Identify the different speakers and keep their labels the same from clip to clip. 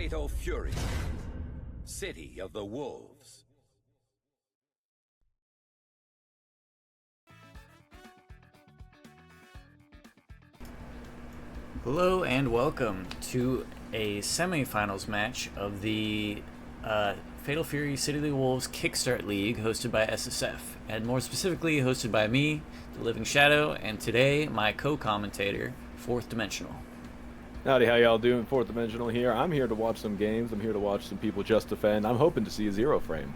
Speaker 1: Fatal Fury, City of the Wolves.
Speaker 2: Hello and welcome to a semifinals match of the Fatal Fury City of the Wolves Kickstart League hosted by SSF, and more specifically hosted by me, the Living Shadow, and today my co-commentator, Fourth Dimensional.
Speaker 3: Howdy, how y'all doing? Fourth Dimensional here. I'm here to watch some games. I'm here to watch some people just defend. I'm hoping to see a zero frame.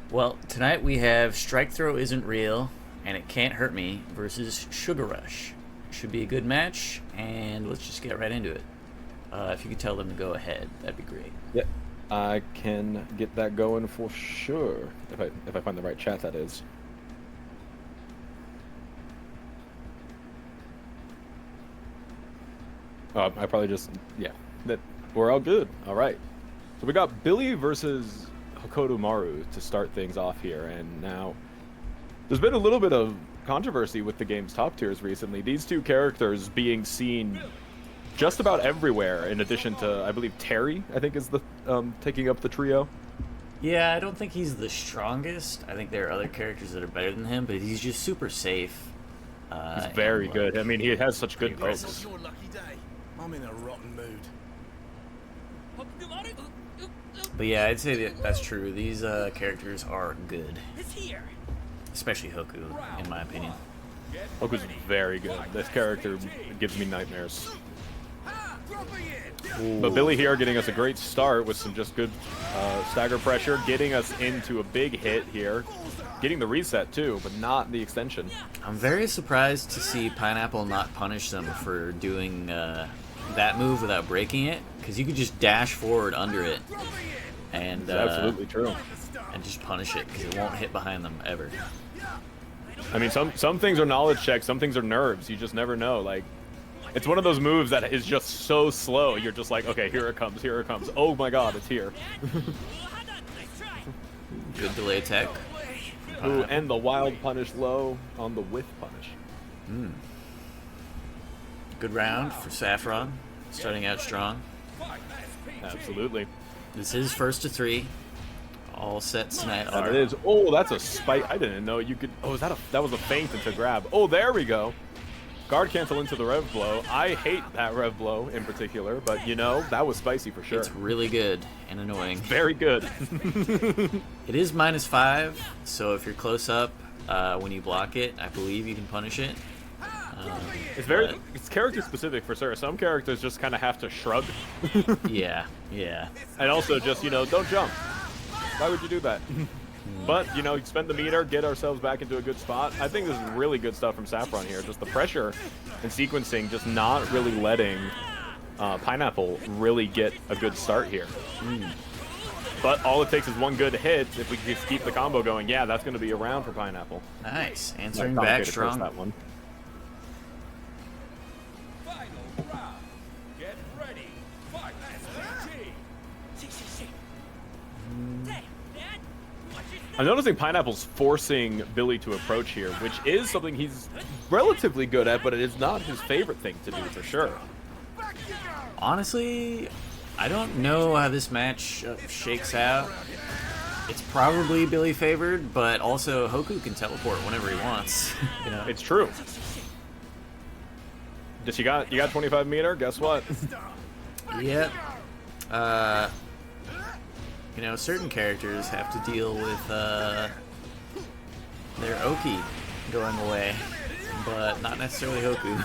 Speaker 2: Well, tonight we have Strike Throw Isn't Real and It Can't Hurt Me versus Sugar Rush. Should be a good match, and let's just get right into it. If you could tell them to go ahead, that'd be great.
Speaker 3: Yeah, I can get that going for sure. If I find the right chat, that is. I probably just, yeah, that we're all good. All right. So we got Billy versus Hokoto Maru to start things off here, and now there's been a little bit of controversy with the game's top tiers recently. These two characters being seen just about everywhere, in addition to, I believe, Terry, I think, is the taking up the trio.
Speaker 2: Yeah, I don't think he's the strongest. I think there are other characters that are better than him, but he's just super safe.
Speaker 3: He's very good. I mean, he has such good pokes.
Speaker 4: Your lucky day. I'm in a rotten mood.
Speaker 2: But yeah, I'd say that's true. These characters are good. Especially Hoku, in my opinion.
Speaker 3: Hoku's very good. This character gives me nightmares.
Speaker 2: Ooh.
Speaker 3: But Billy here getting us a great start with some just good stagger pressure, getting us into a big hit here. Getting the reset too, but not the extension.
Speaker 2: I'm very surprised to see Pineapple not punish them for doing that move without breaking it, because you could just dash forward under it and
Speaker 3: absolutely true.
Speaker 2: And just punish it, because it won't hit behind them ever.
Speaker 3: I mean, some things are knowledge checks, some things are nerves. You just never know. Like, it's one of those moves that is just so slow. You're just like, okay, here it comes, here it comes. Oh my god, it's here.
Speaker 2: Good delay attack.
Speaker 3: Ooh, and the wild punish low on the whiff punish.
Speaker 2: Good round for Saffron, starting out strong.
Speaker 3: Absolutely.
Speaker 2: This is first to 3. All sets tonight are.
Speaker 3: It is. Oh, that's a spike. I didn't know you could. Oh, that was a feint into grab. Oh, there we go. Guard cancel into the rev blow. I hate that rev blow in particular, but you know, that was spicy for sure.
Speaker 2: It's really good and annoying.
Speaker 3: Very good.
Speaker 2: It is -5, so if you're close up when you block it, I believe you can punish it.
Speaker 3: It's character specific for sure. Some characters just kind of have to shrug.
Speaker 2: Yeah.
Speaker 3: And also just, you know, don't jump. Why would you do that? But, you know, spend the meter, get ourselves back into a good spot. I think this is really good stuff from Saffron here. Just the pressure and sequencing, just not really letting Pineapple really get a good start here. But all it takes is one good hit. If we just keep the combo going, yeah, that's going to be a round for Pineapple.
Speaker 2: Nice. Answering back strong.
Speaker 3: That one. I'm noticing Pineapple's forcing Billy to approach here, which is something he's relatively good at, but it is not his favorite thing to do for sure.
Speaker 2: Honestly, I don't know how this match shakes out. It's probably Billy favored, but also Hoku can teleport whenever he wants. You know?
Speaker 3: It's true. Just you got 25 meter. Guess what?
Speaker 2: Yep. You know, certain characters have to deal with their Oki going away, but not necessarily Hoku.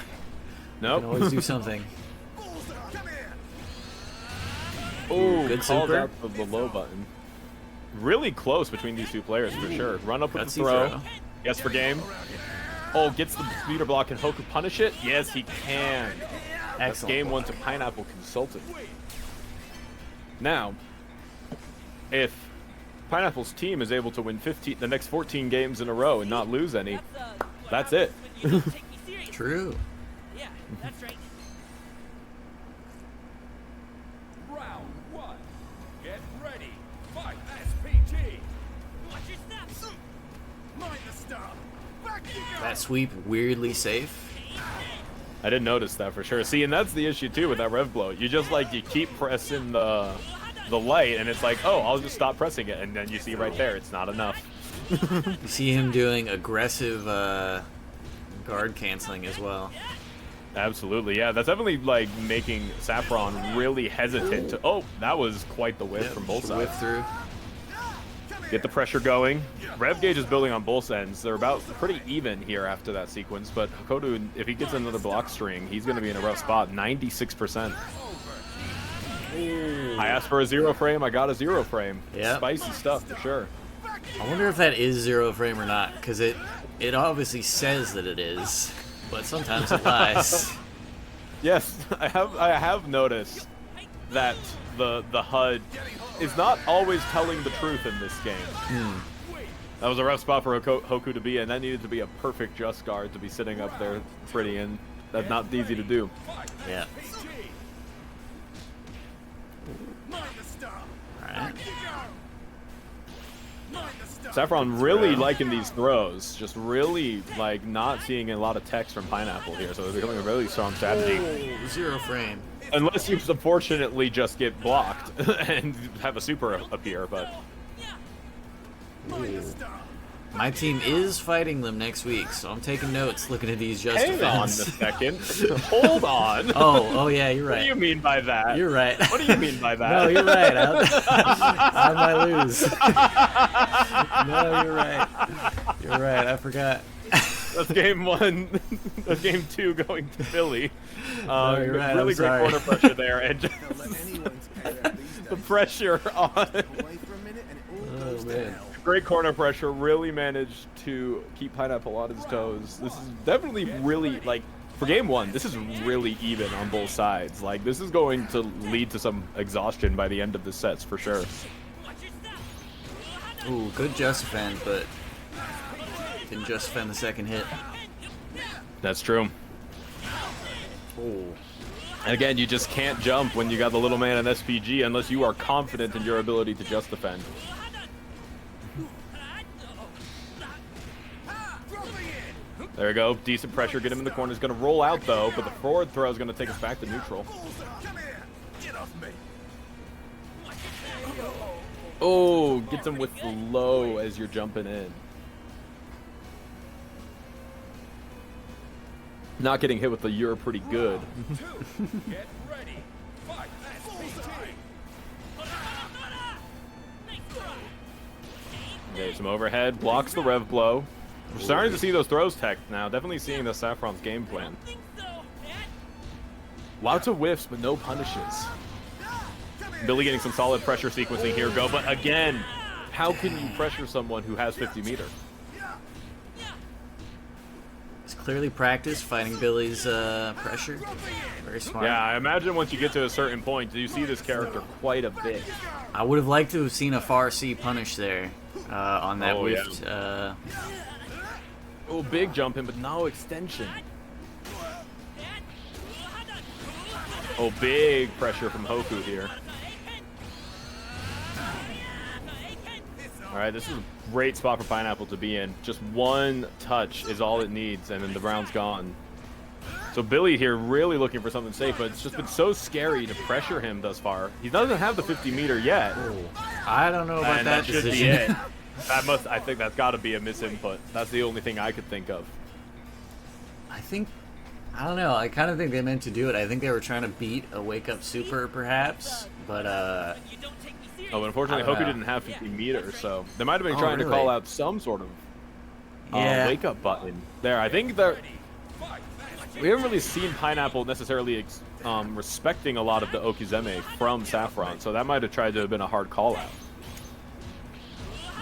Speaker 3: Nope.
Speaker 2: You can always do something.
Speaker 3: Oh,
Speaker 2: good
Speaker 3: called
Speaker 2: super.
Speaker 3: out the low button. Really close between these two players for sure. Run up with the
Speaker 2: Gutsy
Speaker 3: throw. Yes for game. Oh, gets the meter block. Can Hoku punish it? Yes, he can. That's game 1 to Pineapple Consultant. Now, if Pineapple's team is able to win the next 14 games in a row and not lose any, that's it.
Speaker 2: True.
Speaker 5: Yeah, that's right.
Speaker 1: Round 1. Get ready. Fight SPG.
Speaker 5: Watch your steps.
Speaker 4: Mind the stop. Back you go.
Speaker 2: That sweep weirdly safe.
Speaker 3: I didn't notice that for sure. See, and that's the issue too with that rev blow. You just like you keep pressing the light, and it's like, oh, I'll just stop pressing it, and then you see right there, it's not enough.
Speaker 2: You see him doing aggressive guard canceling as well.
Speaker 3: Absolutely, yeah. That's definitely like making Saffron really hesitant to. Oh, that was quite the whiff from both sides.
Speaker 2: Whip through.
Speaker 3: Get the pressure going. Rev gauge is building on both ends. They're about pretty even here after that sequence, but Hakodu, if he gets another block string, he's going to be in a rough spot. 96%. I asked for a 0 frame. I got a 0 frame.
Speaker 2: Yep.
Speaker 3: Spicy stuff for sure.
Speaker 2: I wonder if that is 0 frame or not, because it obviously says that it is, but sometimes it lies.
Speaker 3: Yes, I have noticed that the HUD is not always telling the truth in this game. That was a rough spot for Hoku to be in. That needed to be a perfect just guard to be sitting up there pretty, and that's not easy to do.
Speaker 2: Yeah. Alright.
Speaker 3: Saffron really liking these throws, just really like not seeing a lot of text from Pineapple here, so it's becoming a really strong strategy.
Speaker 2: Oh, 0 frame.
Speaker 3: Unless you unfortunately just get blocked and have a super appear, but...
Speaker 2: Ooh. My team is fighting them next week, so I'm taking notes looking at these just
Speaker 3: Hang on a second. Hold on.
Speaker 2: Oh yeah, you're right.
Speaker 3: What do you mean by that?
Speaker 2: You're right.
Speaker 3: What do you mean by that?
Speaker 2: No, you're right. I might lose. No, you're right. You're right. I forgot.
Speaker 3: That's game 1. That's game 2 going to Philly.
Speaker 2: No, you're right.
Speaker 3: Really
Speaker 2: I'm
Speaker 3: great
Speaker 2: sorry.
Speaker 3: corner pressure there, and just the pressure on.
Speaker 2: Oh man.
Speaker 3: Great corner pressure. Really managed to keep Pineapple on his toes. This is definitely really like for game 1. This is really even on both sides. Like this is going to lead to some exhaustion by the end of the sets for sure.
Speaker 2: Ooh, good just defend, but didn't just defend the second hit.
Speaker 3: That's true.
Speaker 2: Ooh.
Speaker 3: And again, you just can't jump when you got the little man in SPG unless you are confident in your ability to just defend. There we go. Decent pressure. Get him in the corner. He's going to roll out, though, but the forward throw is going to take us back to neutral. Oh, gets him with the low as you're jumping in. Not getting hit with the you're pretty good. There's some overhead. Blocks the rev blow. We're starting to see those throws tech now. Definitely seeing the Saffron's game plan. Lots of whiffs, but no punishes. Billy getting some solid pressure sequencing here, go. But again, how can you pressure someone who has 50 meter?
Speaker 2: It's clearly practice fighting Billy's pressure. Very smart.
Speaker 3: Yeah, I imagine once you get to a certain point, you see this character quite a bit.
Speaker 2: I would have liked to have seen a far C punish there on that whiffed.
Speaker 3: Oh, big jump in, but no extension. Oh, big pressure from Hoku here. All right, this is a great spot for Pineapple to be in. Just one touch is all it needs, and then the round's gone. So Billy here really looking for something safe, but it's just been so scary to pressure him thus far. He doesn't have the 50 meter yet.
Speaker 2: I don't know about
Speaker 3: And
Speaker 2: that
Speaker 3: should be
Speaker 2: decision.
Speaker 3: it. I think that's got to be a misinput. That's the only thing I could think of.
Speaker 2: I don't know. I kind of think they meant to do it. I think they were trying to beat a wake up super, perhaps. But
Speaker 3: oh, but unfortunately, Hoku didn't have 50 meters, so they might have been trying to
Speaker 2: really?
Speaker 3: call out some sort of wake up button there. I think that we haven't really seen Pineapple necessarily respecting a lot of the Okizeme from Saffron, so that might have tried to have been a hard call out.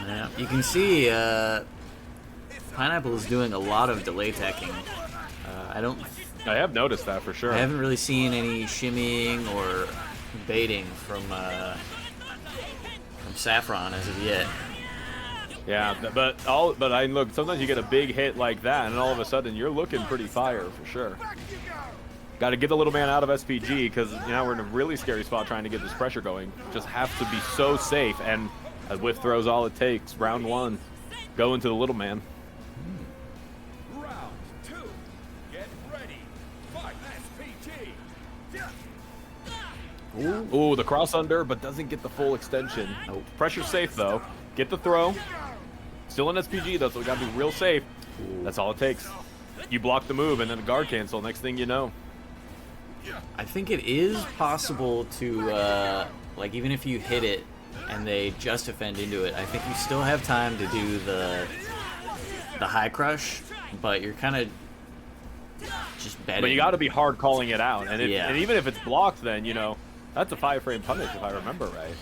Speaker 2: yeah, you can see Pineapple is doing a lot of delay teching.
Speaker 3: I have noticed that for sure.
Speaker 2: I haven't really seen any shimmying or baiting from Saffron as of yet.
Speaker 3: Yeah, but I look. Sometimes you get a big hit like that, and all of a sudden you're looking pretty fire for sure. Got to get the little man out of SPG because now we're in a really scary spot trying to get this pressure going. Just have to be so safe, and a whiff throws all it takes. Round 1, go into the little man.
Speaker 1: Round 2, get ready, fight.
Speaker 3: Ooh, the cross under, but doesn't get the full extension.
Speaker 2: Nope.
Speaker 3: Pressure safe, though. Get the throw. Still an SPG, though, so we got to be real safe. That's all it takes. You block the move, and then a guard cancel. Next thing you know.
Speaker 2: I think it is possible to, like, even if you hit it and they just defend into it, I think you still have time to do the high crush, but you're kind of just betting.
Speaker 3: But you got to be hard calling it out. And,
Speaker 2: Yeah.
Speaker 3: and even if it's blocked, then, you know, that's a 5-frame punish, if I remember right.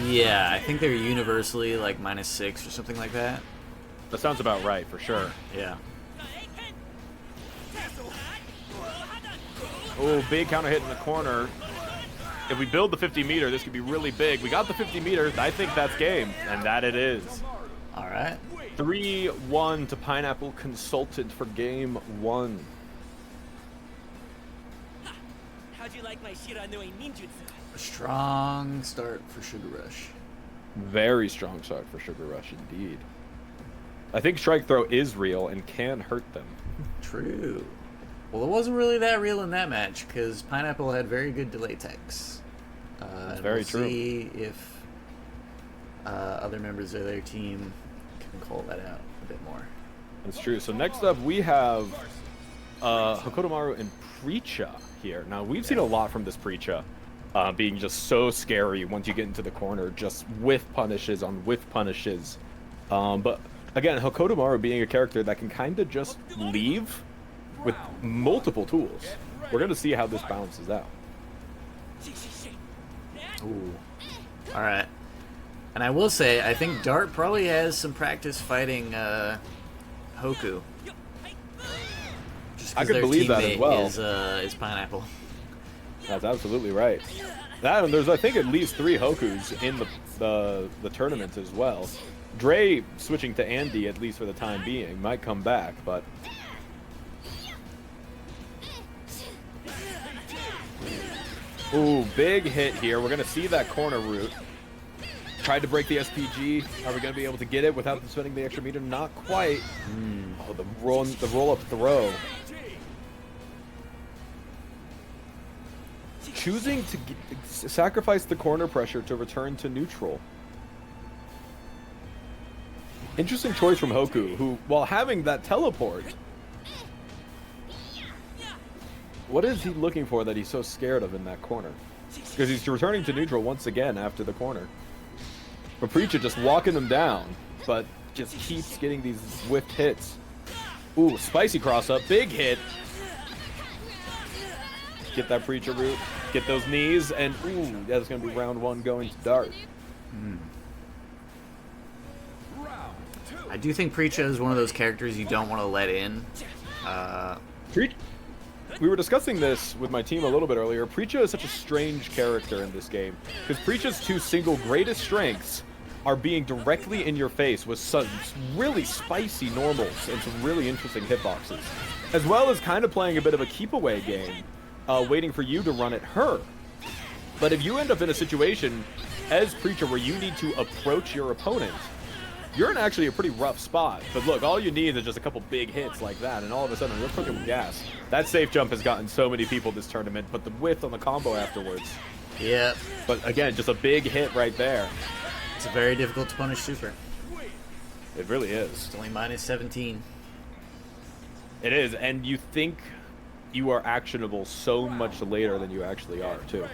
Speaker 2: Yeah, I think they're universally like -6 or something like that.
Speaker 3: That sounds about right, for sure.
Speaker 2: Yeah.
Speaker 3: Oh, big counter hit in the corner. If we build the 50-meter, this could be really big. We got the 50 meters. I think that's game, and that it is.
Speaker 2: All right.
Speaker 3: 3-1 to Pineapple Consultant for game 1.
Speaker 5: How'd you like my Shiranui ninjutsu?
Speaker 2: Strong start for Sugar Rush.
Speaker 3: Very strong start for Sugar Rush, indeed. I think Strike Throw is real and can hurt them.
Speaker 2: True. Well, it wasn't really that real in that match because Pineapple had very good delay techs.
Speaker 3: That's very true.
Speaker 2: See if other members of their team can call that out a bit more.
Speaker 3: That's true. So next up, we have Hokotomaru and Preacha here. Now, we've seen a lot from this Preacha, being just so scary once you get into the corner, just whiff punishes on whiff punishes. But again, Hokotomaru being a character that can kind of just leave with multiple tools. We're going to see how this balances out.
Speaker 2: Ooh. All right. And I will say, I think Dart probably has some practice fighting Hoku. Just 'cause
Speaker 3: I could
Speaker 2: their
Speaker 3: believe that as
Speaker 2: teammate
Speaker 3: well.
Speaker 2: is Pineapple.
Speaker 3: That's absolutely right. That, and there's, I think, at least 3 Hokus in the tournament as well. Dre switching to Andy, at least for the time being, might come back, but... Ooh, big hit here. We're going to see that corner route. Tried to break the SPG. Are we going to be able to get it without spending the extra meter? Not quite. Oh, the roll-up throw. Choosing to sacrifice the corner pressure to return to neutral. Interesting choice from Hoku, who, while having that teleport, what is he looking for that he's so scared of in that corner? Because he's returning to neutral once again after the corner. But Preacha just walking him down, but just keeps getting these whiffed hits. Ooh, spicy cross up, big hit. Get that Preacha route, get those knees, and ooh, that's going to be round 1 going to Dart.
Speaker 2: I do think Preacha is one of those characters you don't want to let in.
Speaker 3: We were discussing this with my team a little bit earlier. Preacha is such a strange character in this game, because Preacha's 2 single greatest strengths are being directly in your face with some really spicy normals and some really interesting hitboxes, as well as kind of playing a bit of a keep away game, waiting for you to run at her. But if you end up in a situation as Preacha where you need to approach your opponent, you're in actually a pretty rough spot. But look, all you need is just a couple big hits like that, and all of a sudden you're cooking with gas. That safe jump has gotten so many people this tournament, but the whiff on the combo afterwards.
Speaker 2: Yep.
Speaker 3: But again, just a big hit right there.
Speaker 2: It's very difficult to punish Super.
Speaker 3: It really is.
Speaker 2: It's only -17.
Speaker 3: It is, and you think you are actionable so much later than you actually are, too.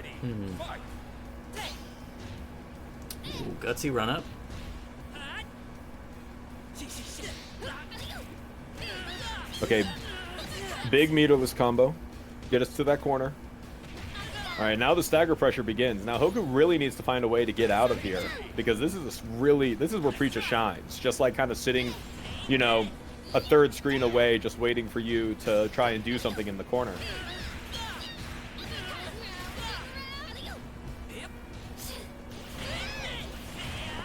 Speaker 2: Ooh, gutsy run up.
Speaker 3: Okay, big meterless combo. Get us to that corner. All right, now the stagger pressure begins. Now Hoku really needs to find a way to get out of here, because this is where Preacha shines. Just like kind of sitting, you know, a third screen away, just waiting for you to try and do something in the corner.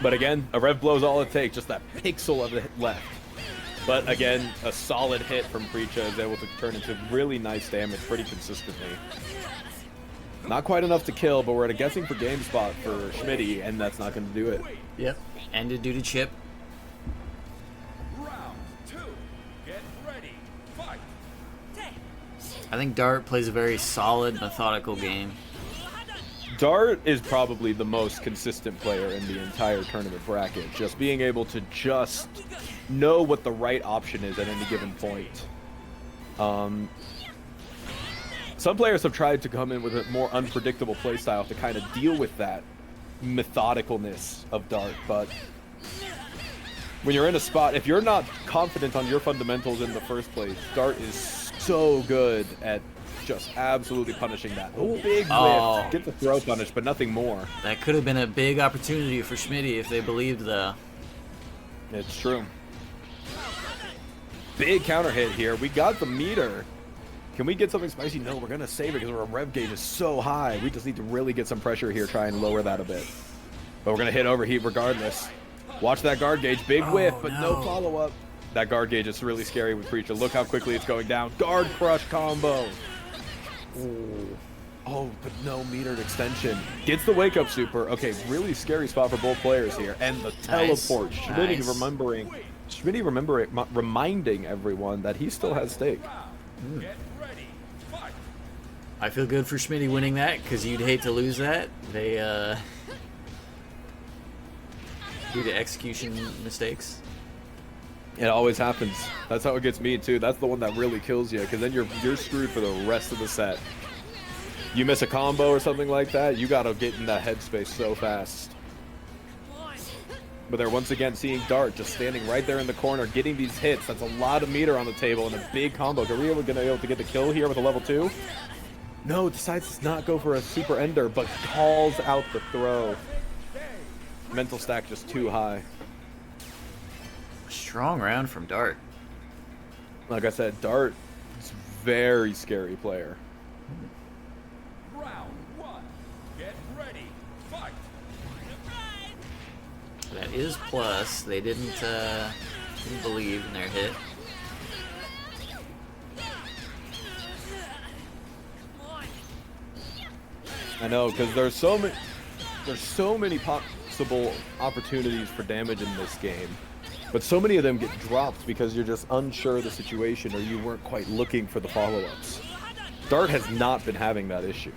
Speaker 3: But again, a rev blow is all it takes, just that pixel of it left. But again, a solid hit from Preacha is able to turn into really nice damage pretty consistently. Not quite enough to kill, but we're at a guessing for game spot for Schmitty, and that's not going to do it.
Speaker 2: Yep. Ended due to chip.
Speaker 1: Round 2. Get ready. Fight.
Speaker 2: I think Dart plays a very solid, methodical game.
Speaker 3: Dart is probably the most consistent player in the entire tournament bracket. Just being able to just know what the right option is at any given point. Some players have tried to come in with a more unpredictable playstyle to kind of deal with that methodicalness of Dart, but when you're in a spot, if you're not confident on your fundamentals in the first place, Dart is so good at just absolutely punishing that. Big whiff, get the throw punished, but nothing more.
Speaker 2: That could have been a big opportunity for Schmitty if they believed, though.
Speaker 3: It's true. Big counter hit here. We got the meter. Can we get something spicy? No, we're going to save it because our rev gauge is so high. We just need to really get some pressure here, try and lower that a bit. But we're going to hit overheat regardless. Watch that guard gauge. Big whiff, but no follow-up. That guard gauge is really scary with Preacher. Look how quickly it's going down. Guard crush combo. Ooh. Oh, but no metered extension. Gets the wake-up super. Okay, really scary spot for both players here. And the teleport. Schmitty reminding everyone that he still has stake.
Speaker 2: I feel good for Schmitty winning that because you'd hate to lose that. They due to execution mistakes.
Speaker 3: It always happens. That's how it gets me too. That's the one that really kills you because then you're screwed for the rest of the set. You miss a combo or something like that, you gotta get in that headspace so fast. But they're once again seeing Dart just standing right there in the corner, getting these hits. That's a lot of meter on the table and a big combo. Are we gonna be able to get the kill here with a level 2? No, decides to not go for a super ender, but calls out the throw. Mental stack just too high.
Speaker 2: Strong round from Dart.
Speaker 3: Like I said, Dart is a very scary player.
Speaker 1: Round 1. Get ready. Fight.
Speaker 2: That is plus. They didn't believe in their hit.
Speaker 3: I know, because there's so many possible opportunities for damage in this game, but so many of them get dropped because you're just unsure of the situation or you weren't quite looking for the follow-ups. Dart has not been having that issue.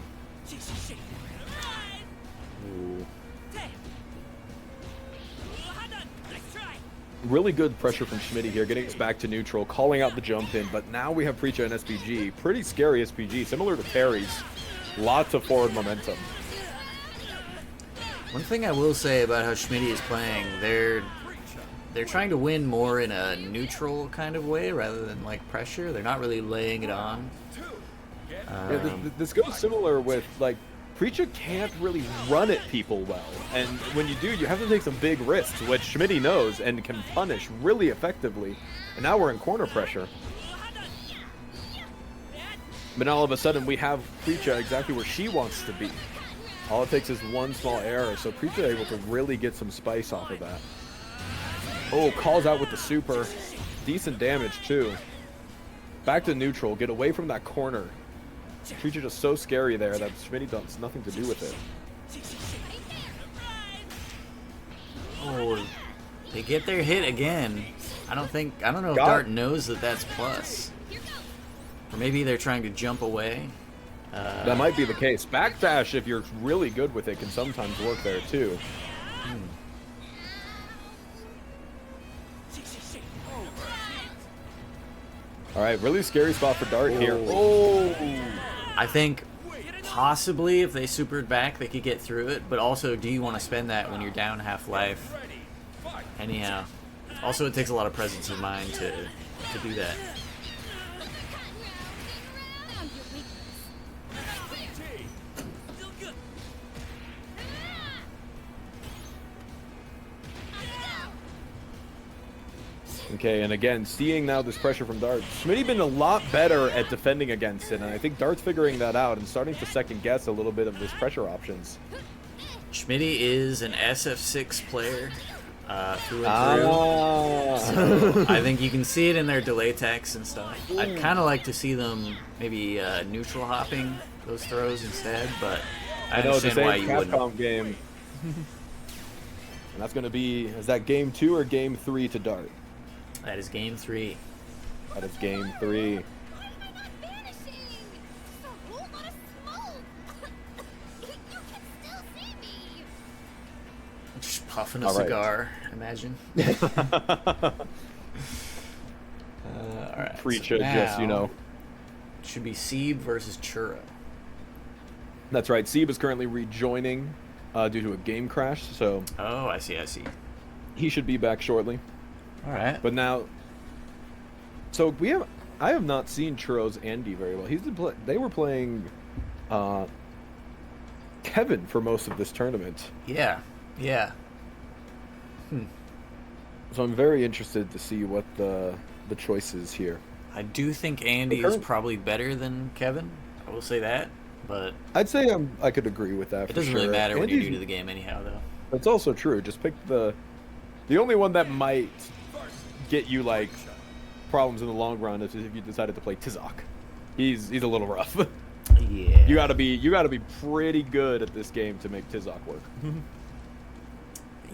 Speaker 3: Ooh. Really good pressure from Schmitty here, getting us back to neutral, calling out the jump in, but now we have Preacha and SPG. Pretty scary SPG, similar to Terry's. Lots of forward momentum.
Speaker 2: One thing I will say about how Schmitty is playing, they're trying to win more in a neutral kind of way rather than like pressure. They're not really laying it on.
Speaker 3: Yeah, this goes similar with like Preacha can't really run at people well, and when you do, you have to take some big risks, which Schmitty knows and can punish really effectively. And now we're in corner pressure. But all of a sudden, we have Preacha exactly where she wants to be. All it takes is one small error, so Preacha able to really get some spice off of that. Oh, calls out with the super. Decent damage, too. Back to neutral. Get away from that corner. Preacha just so scary there that Schmitty does nothing to do with it.
Speaker 2: Oh, they get their hit again. I don't know if Dart knows that that's plus. Or maybe they're trying to jump away.
Speaker 3: That might be the case. Backdash, if you're really good with it, can sometimes work there too. All right, really scary spot for Dart here. Oh!
Speaker 2: I think possibly if they supered back, they could get through it. But also, do you want to spend that when you're down half life? Anyhow. Also, it takes a lot of presence of mind to do that.
Speaker 3: Okay, and again, seeing now this pressure from Dart. Schmitty been a lot better at defending against it, and I think Dart's figuring that out and starting to second guess a little bit of his pressure options.
Speaker 2: Schmitty is an SF6 player through and through. So I think you can see it in their delay techs and stuff. I'd kind of like to see them maybe neutral hopping those throws instead, but I understand why you wouldn't.
Speaker 3: Capcom game. And that's going to be, is that game 2 or game 3 to Dart?
Speaker 2: That is game 3.
Speaker 3: That is game 3.
Speaker 2: Puffing a
Speaker 3: All right.
Speaker 2: cigar, imagine. All right.
Speaker 3: Preacher, just, you know.
Speaker 2: Should be Seeb versus Churro.
Speaker 3: That's right. Seeb is currently rejoining due to a game crash, so
Speaker 2: Oh, I see.
Speaker 3: he should be back shortly.
Speaker 2: All right.
Speaker 3: But now, so I have not seen Churro's Andy very well. They were playing Kevin for most of this tournament.
Speaker 2: Yeah.
Speaker 3: So I'm very interested to see what the choice is here.
Speaker 2: I do think Andy is probably better than Kevin. I will say that, but
Speaker 3: I'd say I could agree with that.
Speaker 2: it doesn't really matter when you're new to the game anyhow, though.
Speaker 3: That's also true. Just pick the only one that might get you like problems in the long run is if you decided to play Tizok. He's a little rough.
Speaker 2: Yeah.
Speaker 3: You gotta be pretty good at this game to make Tizok work.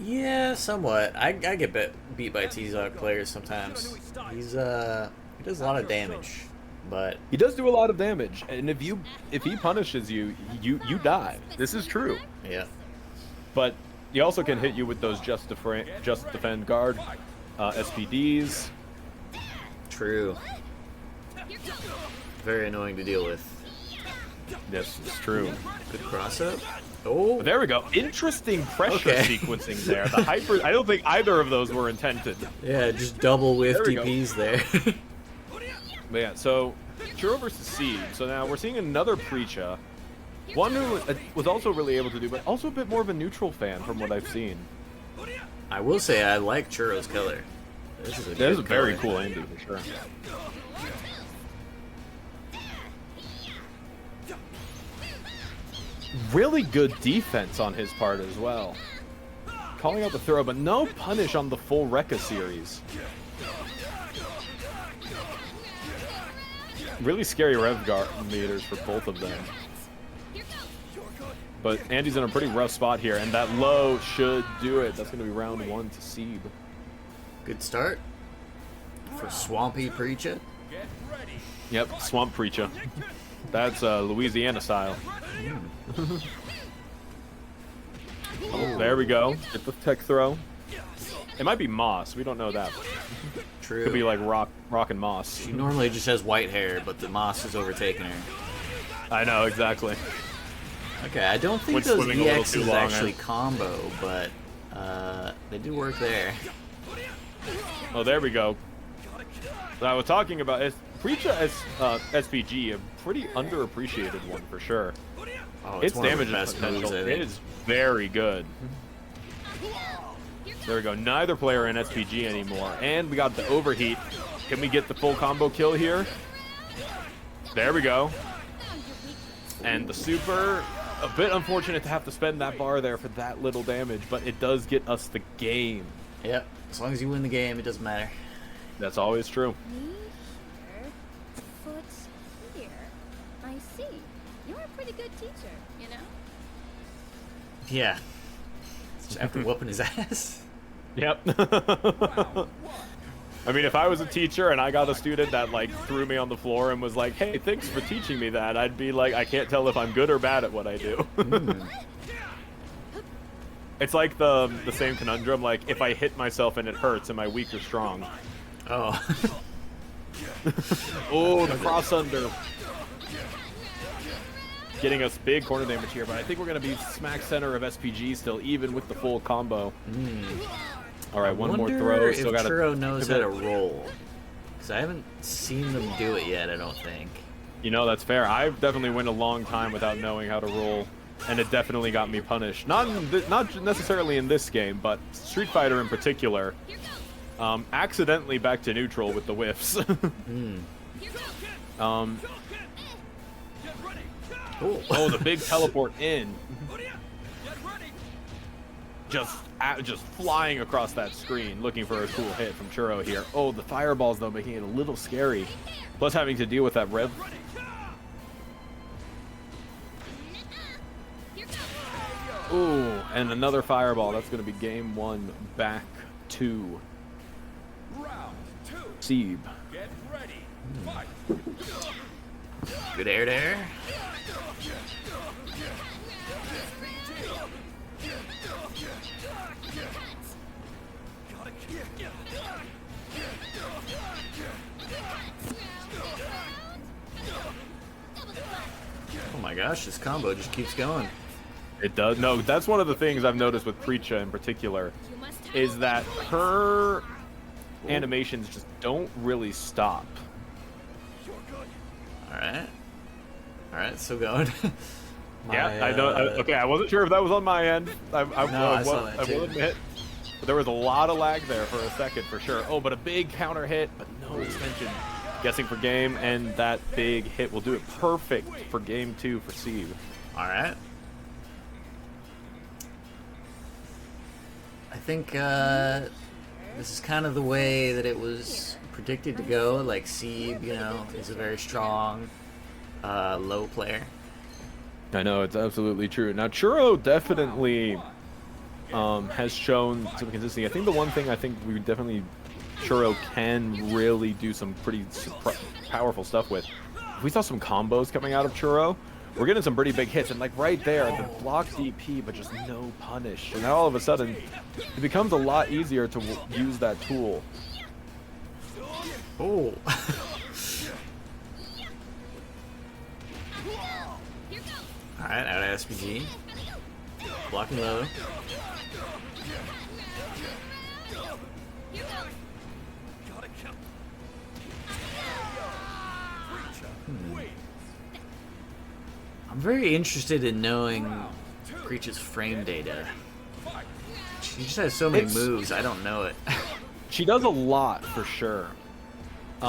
Speaker 2: Yeah, somewhat. I get beat by T-Zog players sometimes. He does a lot of damage, but
Speaker 3: He does do a lot of damage, and if he punishes you, you die. This is true.
Speaker 2: yeah.
Speaker 3: But he also can hit you with those just defend guard SPDs.
Speaker 2: True. Very annoying to deal with.
Speaker 3: Yes, it's true.
Speaker 2: Good cross up. Oh,
Speaker 3: But there we go. Interesting pressure
Speaker 2: Okay.
Speaker 3: sequencing there. The hyper. I don't think either of those were intended.
Speaker 2: yeah, just double whiff
Speaker 3: There we go.
Speaker 2: DPs there.
Speaker 3: But yeah, so Churro versus Seed. So now we're seeing another Preacha. One who was also really able to do, but also a bit more of a neutral fan from what I've seen.
Speaker 2: I will say I like Churro's color. This is a,
Speaker 3: That is a
Speaker 2: good
Speaker 3: very
Speaker 2: color.
Speaker 3: cool Andy for sure. Really good defense on his part as well. Calling out the throw, but no punish on the full Rekka series. Really scary rev guard meters for both of them. But Andy's in a pretty rough spot here, and that low should do it. That's going to be round one to Seeb.
Speaker 2: Good start for Swampy Preacher.
Speaker 3: Yep, Swamp Preacher. That's Louisiana style. Oh, there we go. Get the tech throw. It might be Moss. We don't know that.
Speaker 2: True.
Speaker 3: Could be like Rock and Moss.
Speaker 2: She normally just has white hair, but the moss has overtaken her.
Speaker 3: I know, exactly.
Speaker 2: Okay, I don't think
Speaker 3: Went
Speaker 2: those
Speaker 3: swimming a little too
Speaker 2: EXs
Speaker 3: long,
Speaker 2: actually
Speaker 3: eh?
Speaker 2: combo, but they do work there.
Speaker 3: Oh, there we go. I was talking about Preacha SPG, a pretty underappreciated one for sure.
Speaker 2: Oh,
Speaker 3: Its
Speaker 2: one of the
Speaker 3: damage
Speaker 2: best
Speaker 3: potential
Speaker 2: moves, I think.
Speaker 3: is very good. There we go. Neither player in SPG anymore. And we got the overheat. Can we get the full combo kill here? There we go. And the super, a bit unfortunate to have to spend that bar there for that little damage, but it does get us the game.
Speaker 2: Yep, as long as you win the game, it doesn't matter.
Speaker 3: That's always true.
Speaker 6: Me here, foot here. I see. You're a pretty good teacher, you know?
Speaker 2: Yeah. Just after whooping his ass.
Speaker 3: Yep. I mean, if I was a teacher and I got a student that like threw me on the floor and was like, "Hey, thanks for teaching me that," I'd be like, I can't tell if I'm good or bad at what I do. It's like the same conundrum. Like, if I hit myself and it hurts, am I weak or strong?
Speaker 2: Oh.
Speaker 3: Oh, the cross under. Getting us big corner damage here, but I think we're going to be smack center of SPG still, even with the full combo. All right, one more throw.
Speaker 2: If
Speaker 3: Still got
Speaker 2: Churro knows how to roll. Because I haven't seen them do it yet, I don't think.
Speaker 3: You know, that's fair. I've definitely went a long time without knowing how to roll, and it definitely got me punished. Not necessarily in this game, but Street Fighter in particular. Accidentally back to neutral with the whiffs. Oh, the big teleport in. Just flying across that screen, looking for a cool hit from Churro here. Oh, the fireballs, though, making it a little scary. Plus having to deal with that rev. Ooh, and another fireball. That's going to be game one, back to Seeb.
Speaker 2: Good air there. Oh my gosh, this combo just keeps going.
Speaker 3: It does. No, that's one of the things I've noticed with Preacha in particular, is that her animations just don't really stop.
Speaker 2: Alright. Alright, still going.
Speaker 3: Yeah, I know. Okay, I wasn't sure if that was on my end. I
Speaker 2: saw that too.
Speaker 3: will admit. But there was a lot of lag there for a second, for sure. Oh, but a big counter hit, but no extension. Guessing for game, and that big hit will do it perfect for game 2 for Steve.
Speaker 2: Alright. I think this is kind of the way that it was predicted to go. Like, Sieb, you know, is a very strong low player.
Speaker 3: I know, it's absolutely true. Now, Churro definitely has shown some consistency. I think the one thing Churro can really do some pretty powerful stuff with. If we saw some combos coming out of Churro, we're getting some pretty big hits. And like right there, the block DP, but just no punish. And now all of a sudden, it becomes a lot easier to use that tool.
Speaker 2: Oh. Alright, out of SPG. Blocking low. I'm very interested in knowing Preach's frame data. She just has so many moves, I don't know it.
Speaker 3: She does a lot, for sure. The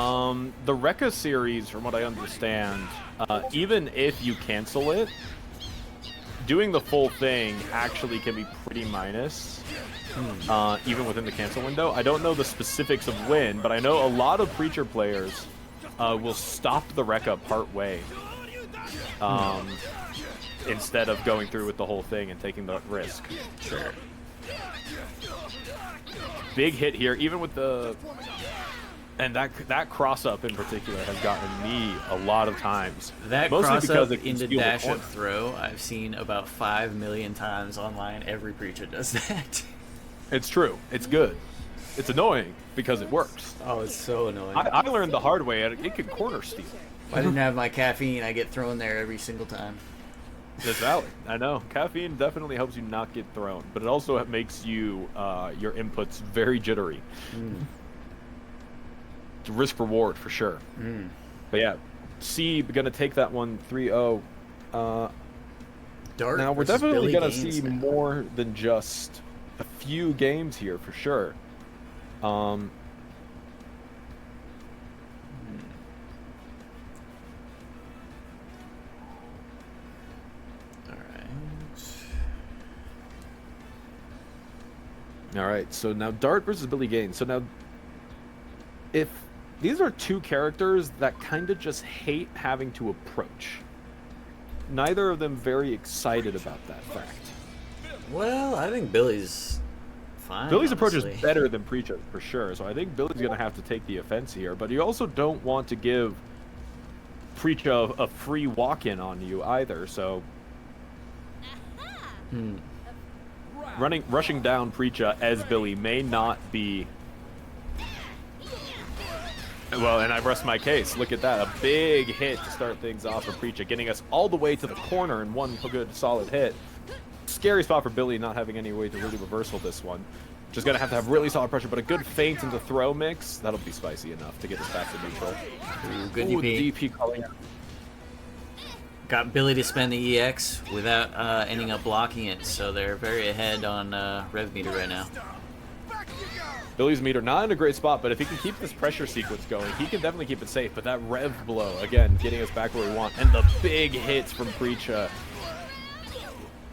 Speaker 3: Rekka series, from what I understand, even if you cancel it, doing the full thing actually can be pretty minus, even within the cancel window. I don't know the specifics of when, but I know a lot of Preacher players will stop the Rekka part way. Instead of going through with the whole thing and taking the risk.
Speaker 2: Sure.
Speaker 3: Big hit here, even with the... And that cross-up in particular has gotten me a lot of times.
Speaker 2: That
Speaker 3: mostly because
Speaker 2: cross-up
Speaker 3: it can
Speaker 2: into
Speaker 3: steal the
Speaker 2: dash-up
Speaker 3: corner.
Speaker 2: throw, I've seen about 5 million times online. Every Preacher does that.
Speaker 3: It's true. It's good. It's annoying because it works.
Speaker 2: Oh, it's so annoying.
Speaker 3: I learned the hard way. It can corner steal.
Speaker 2: If I didn't have my caffeine, I get thrown there every single time.
Speaker 3: It's valid. I know. Caffeine definitely helps you not get thrown, but it also makes you your inputs very jittery. It's a risk reward for sure. But yeah, Sieb gonna take that one 3-0.
Speaker 2: Dart
Speaker 3: Now we're
Speaker 2: versus
Speaker 3: definitely
Speaker 2: Billy
Speaker 3: gonna
Speaker 2: Gaines
Speaker 3: see
Speaker 2: now.
Speaker 3: more than just a few games here for sure. All right, so now Dart versus Billy Gaines. So now, if these are two characters that kind of just hate having to approach, neither of them very excited about that fact.
Speaker 2: Well, I think Billy's fine.
Speaker 3: Billy's approach
Speaker 2: honestly.
Speaker 3: is better than Preacher for sure, so I think Billy's going to have to take the offense here, but you also don't want to give Preacher a free walk-in on you either, so... Rushing down Preacha as Billy may not be... Well, and I rest my case. Look at that. A big hit to start things off for Preacha, getting us all the way to the corner in one good solid hit. Scary spot for Billy, not having any way to really reversal this one. Just going to have really solid pressure, but a good feint into throw mix. That'll be spicy enough to get us back to neutral.
Speaker 2: Ooh, good
Speaker 3: Ooh,
Speaker 2: DP.
Speaker 3: DP calling out.
Speaker 2: Got Billy to spend the EX without ending up blocking it, so they're very ahead on rev meter right now.
Speaker 3: Billy's meter not in a great spot, but if he can keep this pressure sequence going, he can definitely keep it safe. But that rev blow, again, getting us back where we want. And the big hits from Preacha.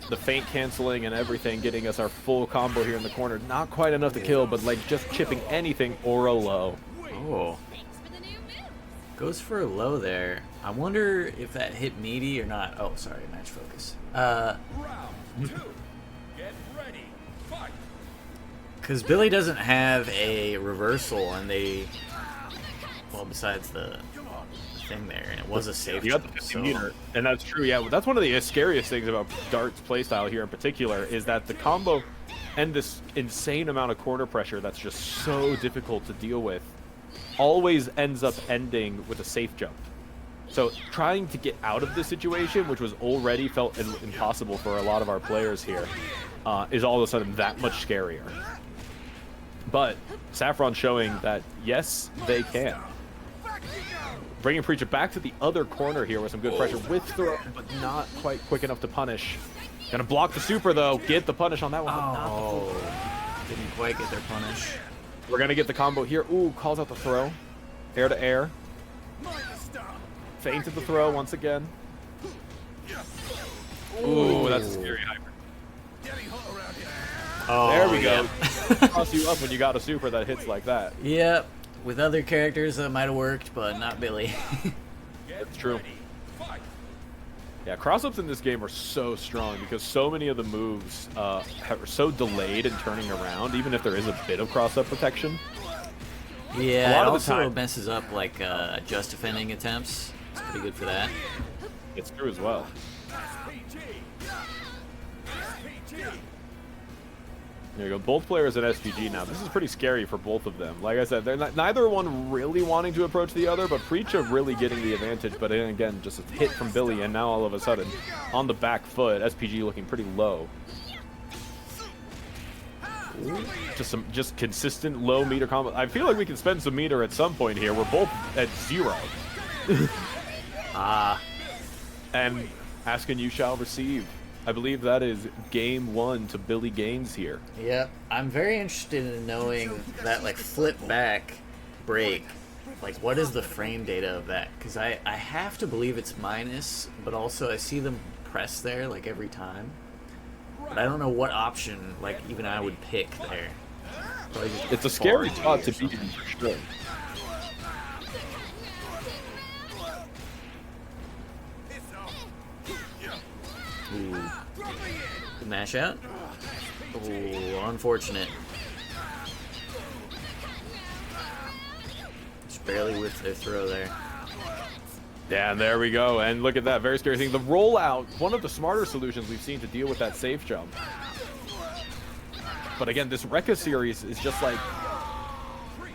Speaker 3: The feint canceling and everything, getting us our full combo here in the corner. Not quite enough to kill, but like just chipping anything or a low.
Speaker 2: Oh. Goes for a low there. I wonder if that hit meaty or not. Oh, sorry, match focus.
Speaker 1: Round 2. Get ready. Fight.
Speaker 2: Because Billy doesn't have a reversal, and they... Well, besides the thing there, and it was a safe
Speaker 3: You got the
Speaker 2: jump,
Speaker 3: 50
Speaker 2: so...
Speaker 3: meter, and that's true, yeah. That's one of the scariest things about Dart's playstyle here in particular, is that the combo and this insane amount of corner pressure that's just so difficult to deal with always ends up ending with a safe jump. So trying to get out of this situation, which was already felt impossible for a lot of our players here, is all of a sudden that much scarier. But Saffron showing that, yes, they can. Bringing Preacher back to the other corner here with some good pressure with throw, but not quite quick enough to punish. Gonna block the super, though. Get the punish on that one.
Speaker 2: Oh, didn't quite get their punish.
Speaker 3: We're gonna get the combo here. Ooh, calls out the throw. Air to air. Feinted the throw once again. Ooh, that's a scary hyper.
Speaker 2: Oh,
Speaker 3: there we go.
Speaker 2: yeah.
Speaker 3: Toss you up when you got a super that hits like that.
Speaker 2: Yep. With other characters that might have worked, but not Billy.
Speaker 3: That's true. Yeah, cross-ups in this game are so strong because so many of the moves are so delayed in turning around, even if there is a bit of cross-up protection.
Speaker 2: Yeah,
Speaker 3: a lot
Speaker 2: it
Speaker 3: of the
Speaker 2: also
Speaker 3: time
Speaker 2: messes up like just defending attempts. It's pretty good for that.
Speaker 3: it's true as well. There you go. Both players at SPG now. This is pretty scary for both of them. Like I said, they're not, neither one really wanting to approach the other, but Preacha really getting the advantage. But then again, just a hit from Billy, and now all of a sudden, on the back foot, SPG looking pretty low. Just consistent low meter combo. I feel like we can spend some meter at some point here. We're both at 0. And asking you shall receive. I believe that is game 1 to Billy Gaines here.
Speaker 2: Yep. I'm very interested in knowing that like flip back break. Like what is the frame data of that? Because I have to believe it's minus, but also I see them press there like every time. But I don't know what option like even I would pick there.
Speaker 3: It's a scary spot to be in for sure.
Speaker 2: Ooh. The mash out? Ooh, unfortunate. Just barely whiffed their throw there.
Speaker 3: Yeah, and there we go. And look at that, very scary thing. The rollout, one of the smarter solutions we've seen to deal with that safe jump. But again, this Rekka series is just like,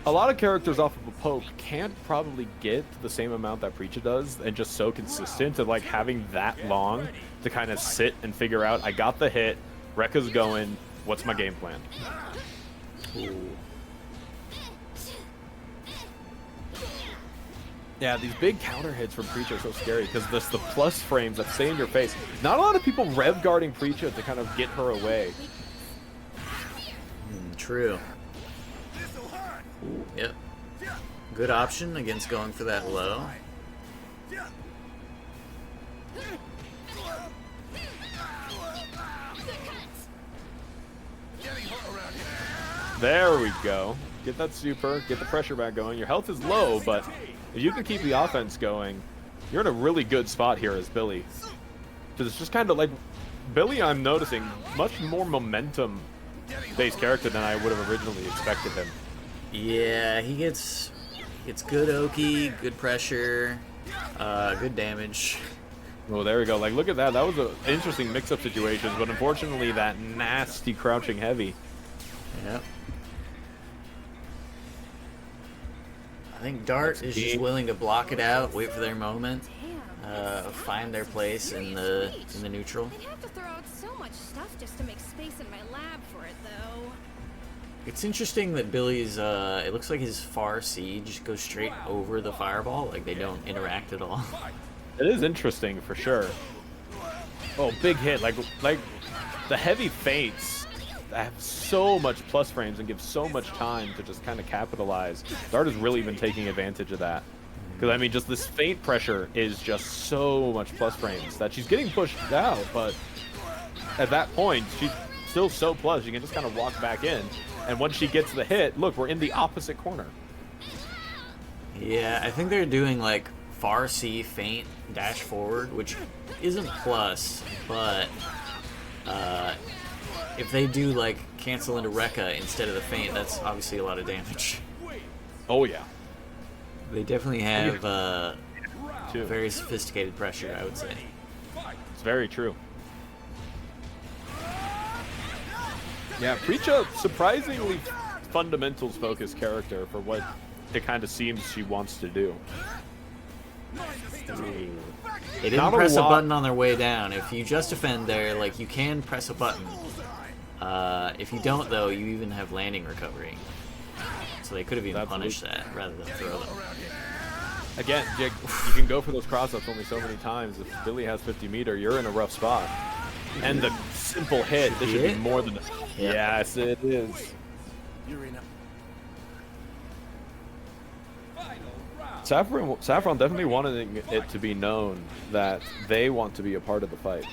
Speaker 3: a lot of characters off of a poke can't probably get the same amount that Preacha does, and just so consistent and like having that long to kind of sit and figure out, I got the hit, Rekka's going, what's my game plan? Ooh. Yeah, these big counter hits from Preacha are so scary because this the plus frames that stay in your face. Not a lot of people rev guarding Preacha to kind of get her away.
Speaker 2: True. Ooh, yep. Good option against going for that low.
Speaker 3: There we go. Get that super, get the pressure back going. Your health is low, but if you can keep the offense going, you're in a really good spot here as Billy. Because it's just kind of like, Billy, I'm noticing, much more momentum-based character than I would have originally expected him.
Speaker 2: Yeah, he gets good Oki, good pressure, good damage.
Speaker 3: Oh, there we go. Like, look at that. That was an interesting mix-up situation, but unfortunately, that nasty crouching heavy.
Speaker 2: Yep. I think Dart is just willing to block it out, wait for their moment, find their place in the neutral.
Speaker 6: I'd have to throw out so much stuff just to make space in my lab for it, though.
Speaker 2: It's interesting that Billy's, it looks like his far siege goes straight over the fireball, like they don't interact at all.
Speaker 3: It is interesting for sure. Oh, big hit. Like the heavy feints have so much plus frames and give so much time to just kind of capitalize. Dart has really been taking advantage of that. Because, I mean, just this feint pressure is just so much plus frames that she's getting pushed out, but at that point, she's still so plus, she can just kind of walk back in. And once she gets the hit, look, we're in the opposite corner.
Speaker 2: Yeah, I think they're doing, like, far C, feint, dash forward, which isn't plus, but if they do, like, cancel into Rekka instead of the feint, that's obviously a lot of damage.
Speaker 3: Oh, yeah.
Speaker 2: They definitely have very sophisticated pressure, I would say.
Speaker 3: It's very true. Yeah, Preacha, surprisingly fundamentals focused character for what it kind of seems she wants to do.
Speaker 2: They didn't press a button on their way down. If you just defend there, like, you can press a button. If you don't, though, you even have landing recovery. So they could have even punished that rather than throw them.
Speaker 3: Again, you can go for those cross-ups only so many times. If Billy has 50 meter, you're in a rough spot. And the simple hit, this should be more than... Yes, it is.
Speaker 4: You're in.
Speaker 3: Saffron definitely wanted it to be known that they want to be a part of the fight.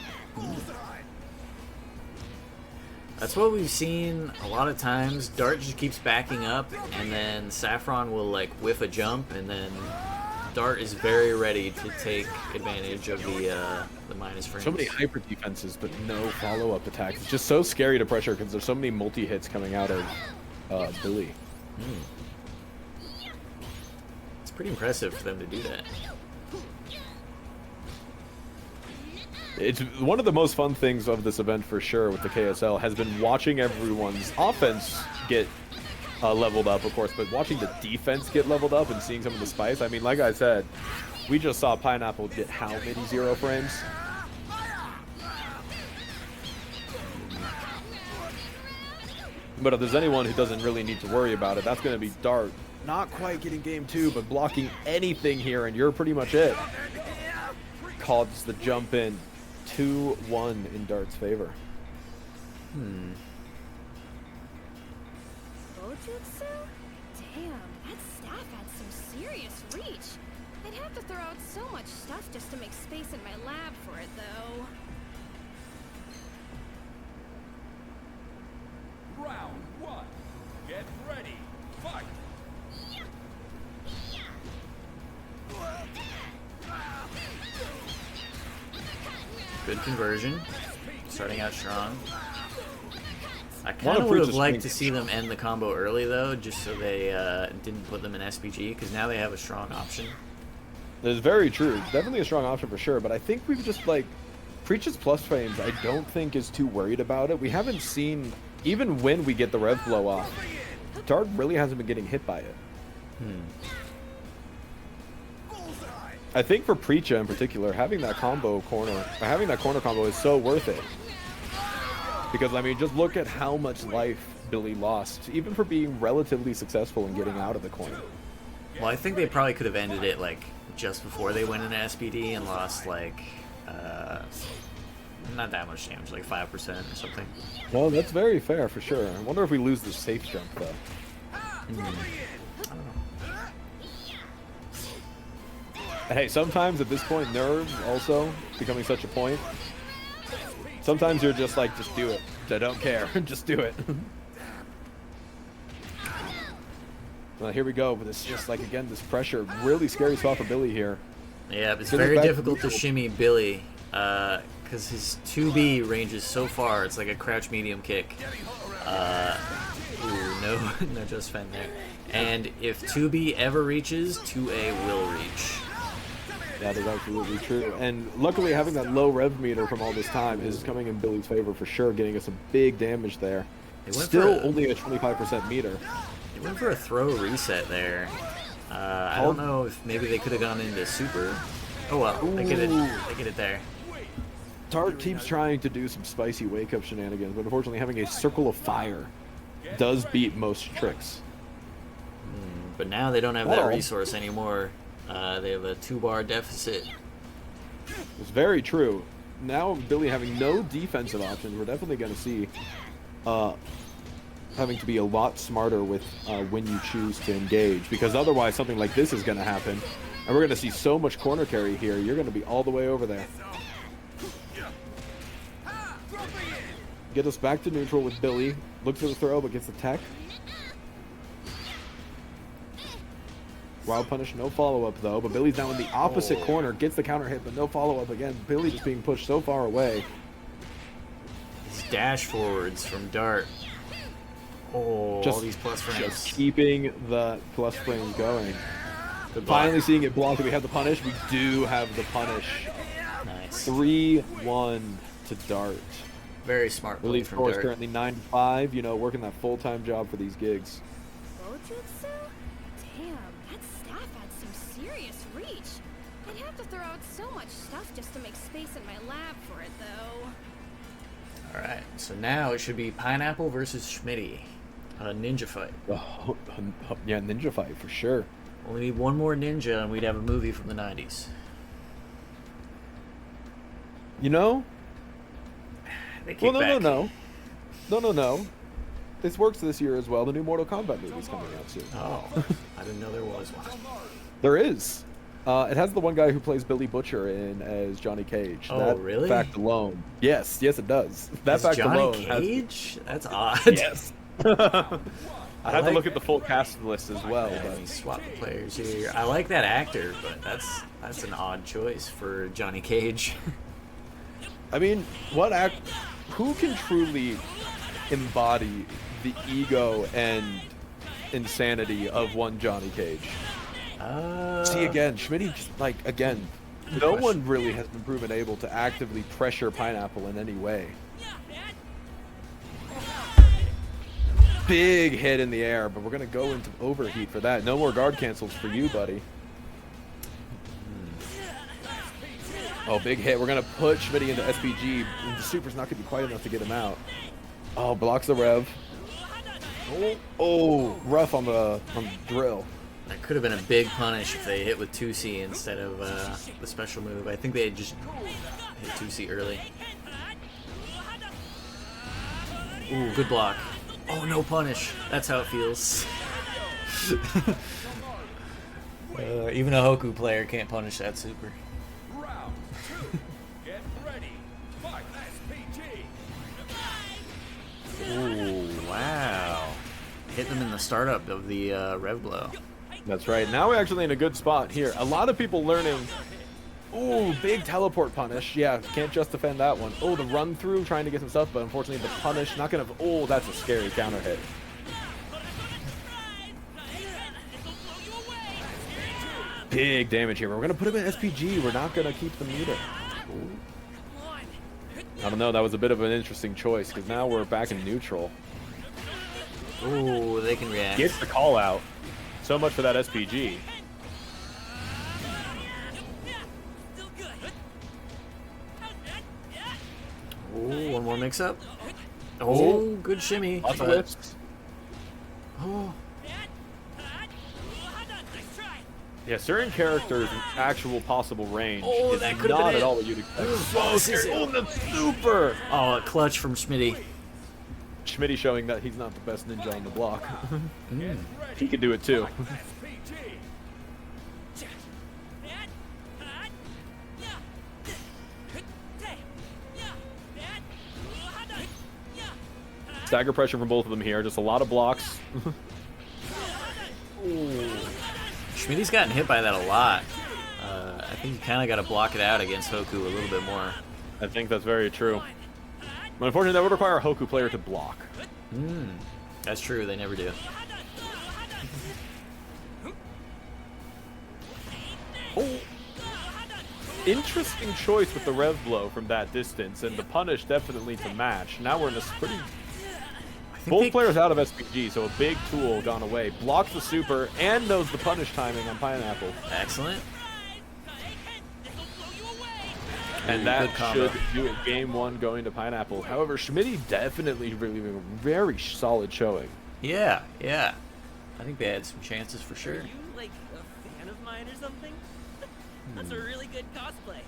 Speaker 2: That's what we've seen a lot of times. Dart just keeps backing up, and then Saffron will like whiff a jump, and then Dart is very ready to take advantage of the minus frames.
Speaker 3: So many hyper defenses, but no follow-up attacks. It's just so scary to pressure because there's so many multi-hits coming out of Billy.
Speaker 2: It's pretty impressive for them to do that.
Speaker 3: It's one of the most fun things of this event for sure with the KSL has been watching everyone's offense get leveled up, of course, but watching the defense get leveled up and seeing some of the spice. I mean, like I said, we just saw Pineapple get how many 0 frames? But if there's anyone who doesn't really need to worry about it, that's going to be Dart. Not quite getting game 2, but blocking anything here, and you're pretty much it. Calls the jump in. 2-1 in Dart's favor.
Speaker 6: Bojutsu? Damn, that staff had some serious reach. I'd have to throw out so much stuff just to make space in my lab for it, though.
Speaker 1: Round 1. Get ready. Fight.
Speaker 2: Good conversion. Starting out strong. I kind of would have liked to see them end the combo early, though, just so they didn't put them in SPG, because now they have a strong option.
Speaker 3: That's very true. Definitely a strong option for sure, but I think we've just, like, Preach's plus frames, I don't think is too worried about it. We haven't seen, even when we get the rev blow off, Dart really hasn't been getting hit by it. I think for Preacha in particular, having that combo combo is so worth it. Because, I mean, just look at how much life Billy lost, even for being relatively successful in getting out of the corner.
Speaker 2: Well, I think they probably could have ended it, like, just before they went into SPD and lost, like, not that much damage, like 5% or something.
Speaker 3: Well, that's very fair, for sure. I wonder if we lose the safe jump, though.
Speaker 2: I don't know.
Speaker 3: Hey, sometimes at this point, nerves also becoming such a point. Sometimes you're just like, just do it. I don't care. Just do it. Well, here we go. But it's just like, again, this pressure. Really scary spot for Billy here.
Speaker 2: Yeah, it's very difficult to shimmy Billy because his 2B ranges so far. It's like a crouch medium kick. No just fend there. And if 2B ever reaches, 2A will reach.
Speaker 3: That is absolutely true. And luckily having that low rev meter from all this time is coming in Billy's favor for sure, getting us some big damage there. Still only a 25% meter.
Speaker 2: They went for a throw reset there. I don't know if maybe they could have gone into super. Oh well, they get it there.
Speaker 3: Dart keeps trying to do some spicy wake-up shenanigans, but unfortunately having a circle of fire does beat most tricks.
Speaker 2: But now they don't have that resource anymore. They have a 2-bar deficit.
Speaker 3: It's very true. Now Billy having no defensive options, we're definitely going to see having to be a lot smarter with when you choose to engage, because otherwise something like this is going to happen, and we're going to see so much corner carry here. You're going to be all the way over there. Get us back to neutral with Billy. Looks for the throw, but gets the tech. Wild punish, no follow-up though, but Billy's now in the opposite corner, gets the counter hit, but no follow-up again. Billy just being pushed so far away.
Speaker 2: These dash forwards from Dart. Oh, all these plus frames.
Speaker 3: Just keeping the plus frames going.
Speaker 2: Finally
Speaker 3: seeing it blocked. We have the punish. We do have the punish.
Speaker 2: Nice.
Speaker 3: 3-1 to Dart.
Speaker 2: Very smart move
Speaker 3: Relief
Speaker 2: from
Speaker 3: score is
Speaker 2: Dirk.
Speaker 3: currently 9-5. You know, working that full-time job for these gigs.
Speaker 6: Bojutsu? Damn, that staff had some serious reach. I'd have to throw out so much stuff just to make space in my lab for it, though.
Speaker 2: Alright, so now it should be Pineapple versus Schmitty. A ninja fight.
Speaker 3: Oh, yeah, ninja fight for sure.
Speaker 2: Only need one more ninja and we'd have a movie from the 90s.
Speaker 3: You know?
Speaker 2: They kick
Speaker 3: Well,
Speaker 2: back.
Speaker 3: no. This works this year as well. The new Mortal Kombat movie's coming out soon.
Speaker 2: Oh, I didn't know there was one.
Speaker 3: There is. It has the one guy who plays Billy Butcher in as Johnny Cage.
Speaker 2: Oh,
Speaker 3: that
Speaker 2: really?
Speaker 3: fact alone. Yes, it does. That
Speaker 2: Is
Speaker 3: fact
Speaker 2: Johnny
Speaker 3: alone.
Speaker 2: Cage? That's odd.
Speaker 3: Yes. I had to
Speaker 2: like-
Speaker 3: look at the full cast list as well.
Speaker 2: Yeah,
Speaker 3: But
Speaker 2: we swap the players here. I like that actor, but that's an odd choice for Johnny Cage.
Speaker 3: I mean, who can truly embody the ego and insanity of one Johnny Cage? See, again, Schmitty, no one really has been proven able to actively pressure Pineapple in any way. Big hit in the air, but we're going to go into overheat for that. No more guard cancels for you, buddy. Oh, big hit. We're going to put Schmitty into SPG. The super's not going to be quite enough to get him out. Oh, blocks the rev. Oh, rough on the drill.
Speaker 2: That could have been a big punish if they hit with 2C instead of the special move. I think they had just hit 2C early. Ooh, good block. Oh, no punish. That's how it feels. Even a Hoku player can't punish that super.
Speaker 1: Round 2. Get ready. Fight SPG.
Speaker 2: Ooh, wow. Hit them in the startup of the rev blow.
Speaker 3: That's right. Now we're actually in a good spot here. A lot of people learning. Ooh, big teleport punish. Yeah, can't just defend that one. Oh, the run through, trying to get some stuff, but unfortunately the punish, not gonna. Oh, that's a scary counter hit. Big damage here. We're gonna put him in SPG. We're not gonna keep the meter. I don't know. That was a bit of an interesting choice because now we're back in neutral.
Speaker 2: Ooh, they can react.
Speaker 3: Gets the call out. So much for that SPG.
Speaker 2: Ooh, one more mix-up. Oh, good shimmy.
Speaker 3: Lots of
Speaker 2: but-
Speaker 3: lifts.
Speaker 2: Oh,
Speaker 3: Yeah, certain characters' actual possible range
Speaker 2: Oh,
Speaker 3: is
Speaker 2: that could've
Speaker 3: not
Speaker 2: been
Speaker 3: at
Speaker 2: it.
Speaker 3: all what you'd expect.
Speaker 2: Oh, this is it.
Speaker 3: Oh, the super!
Speaker 2: oh, a clutch from Schmitty.
Speaker 3: Schmitty showing that he's not the best ninja on the block. He can do it too. Stagger pressure from both of them here. Just a lot of blocks.
Speaker 2: Schmitty's gotten hit by that a lot. I think you kind of got to block it out against Hoku a little bit more.
Speaker 3: I think that's very true. But unfortunately, that would require a Hoku player to block.
Speaker 2: That's true, they never do.
Speaker 3: Oh, interesting choice with the rev blow from that distance, and the punish definitely to match. Now we're in this pretty. Both players out of SPG, so a big tool gone away. Blocks the super and knows the punish timing on Pineapple.
Speaker 2: Excellent.
Speaker 3: And
Speaker 2: Ooh,
Speaker 3: that
Speaker 2: good combo.
Speaker 3: should do it. Game 1 going to Pineapple. However, Schmitty definitely really a very solid showing.
Speaker 2: Yeah, yeah. I think they had some chances for
Speaker 5: Are
Speaker 2: sure.
Speaker 5: you like a fan of mine or something? That's a really good cosplay.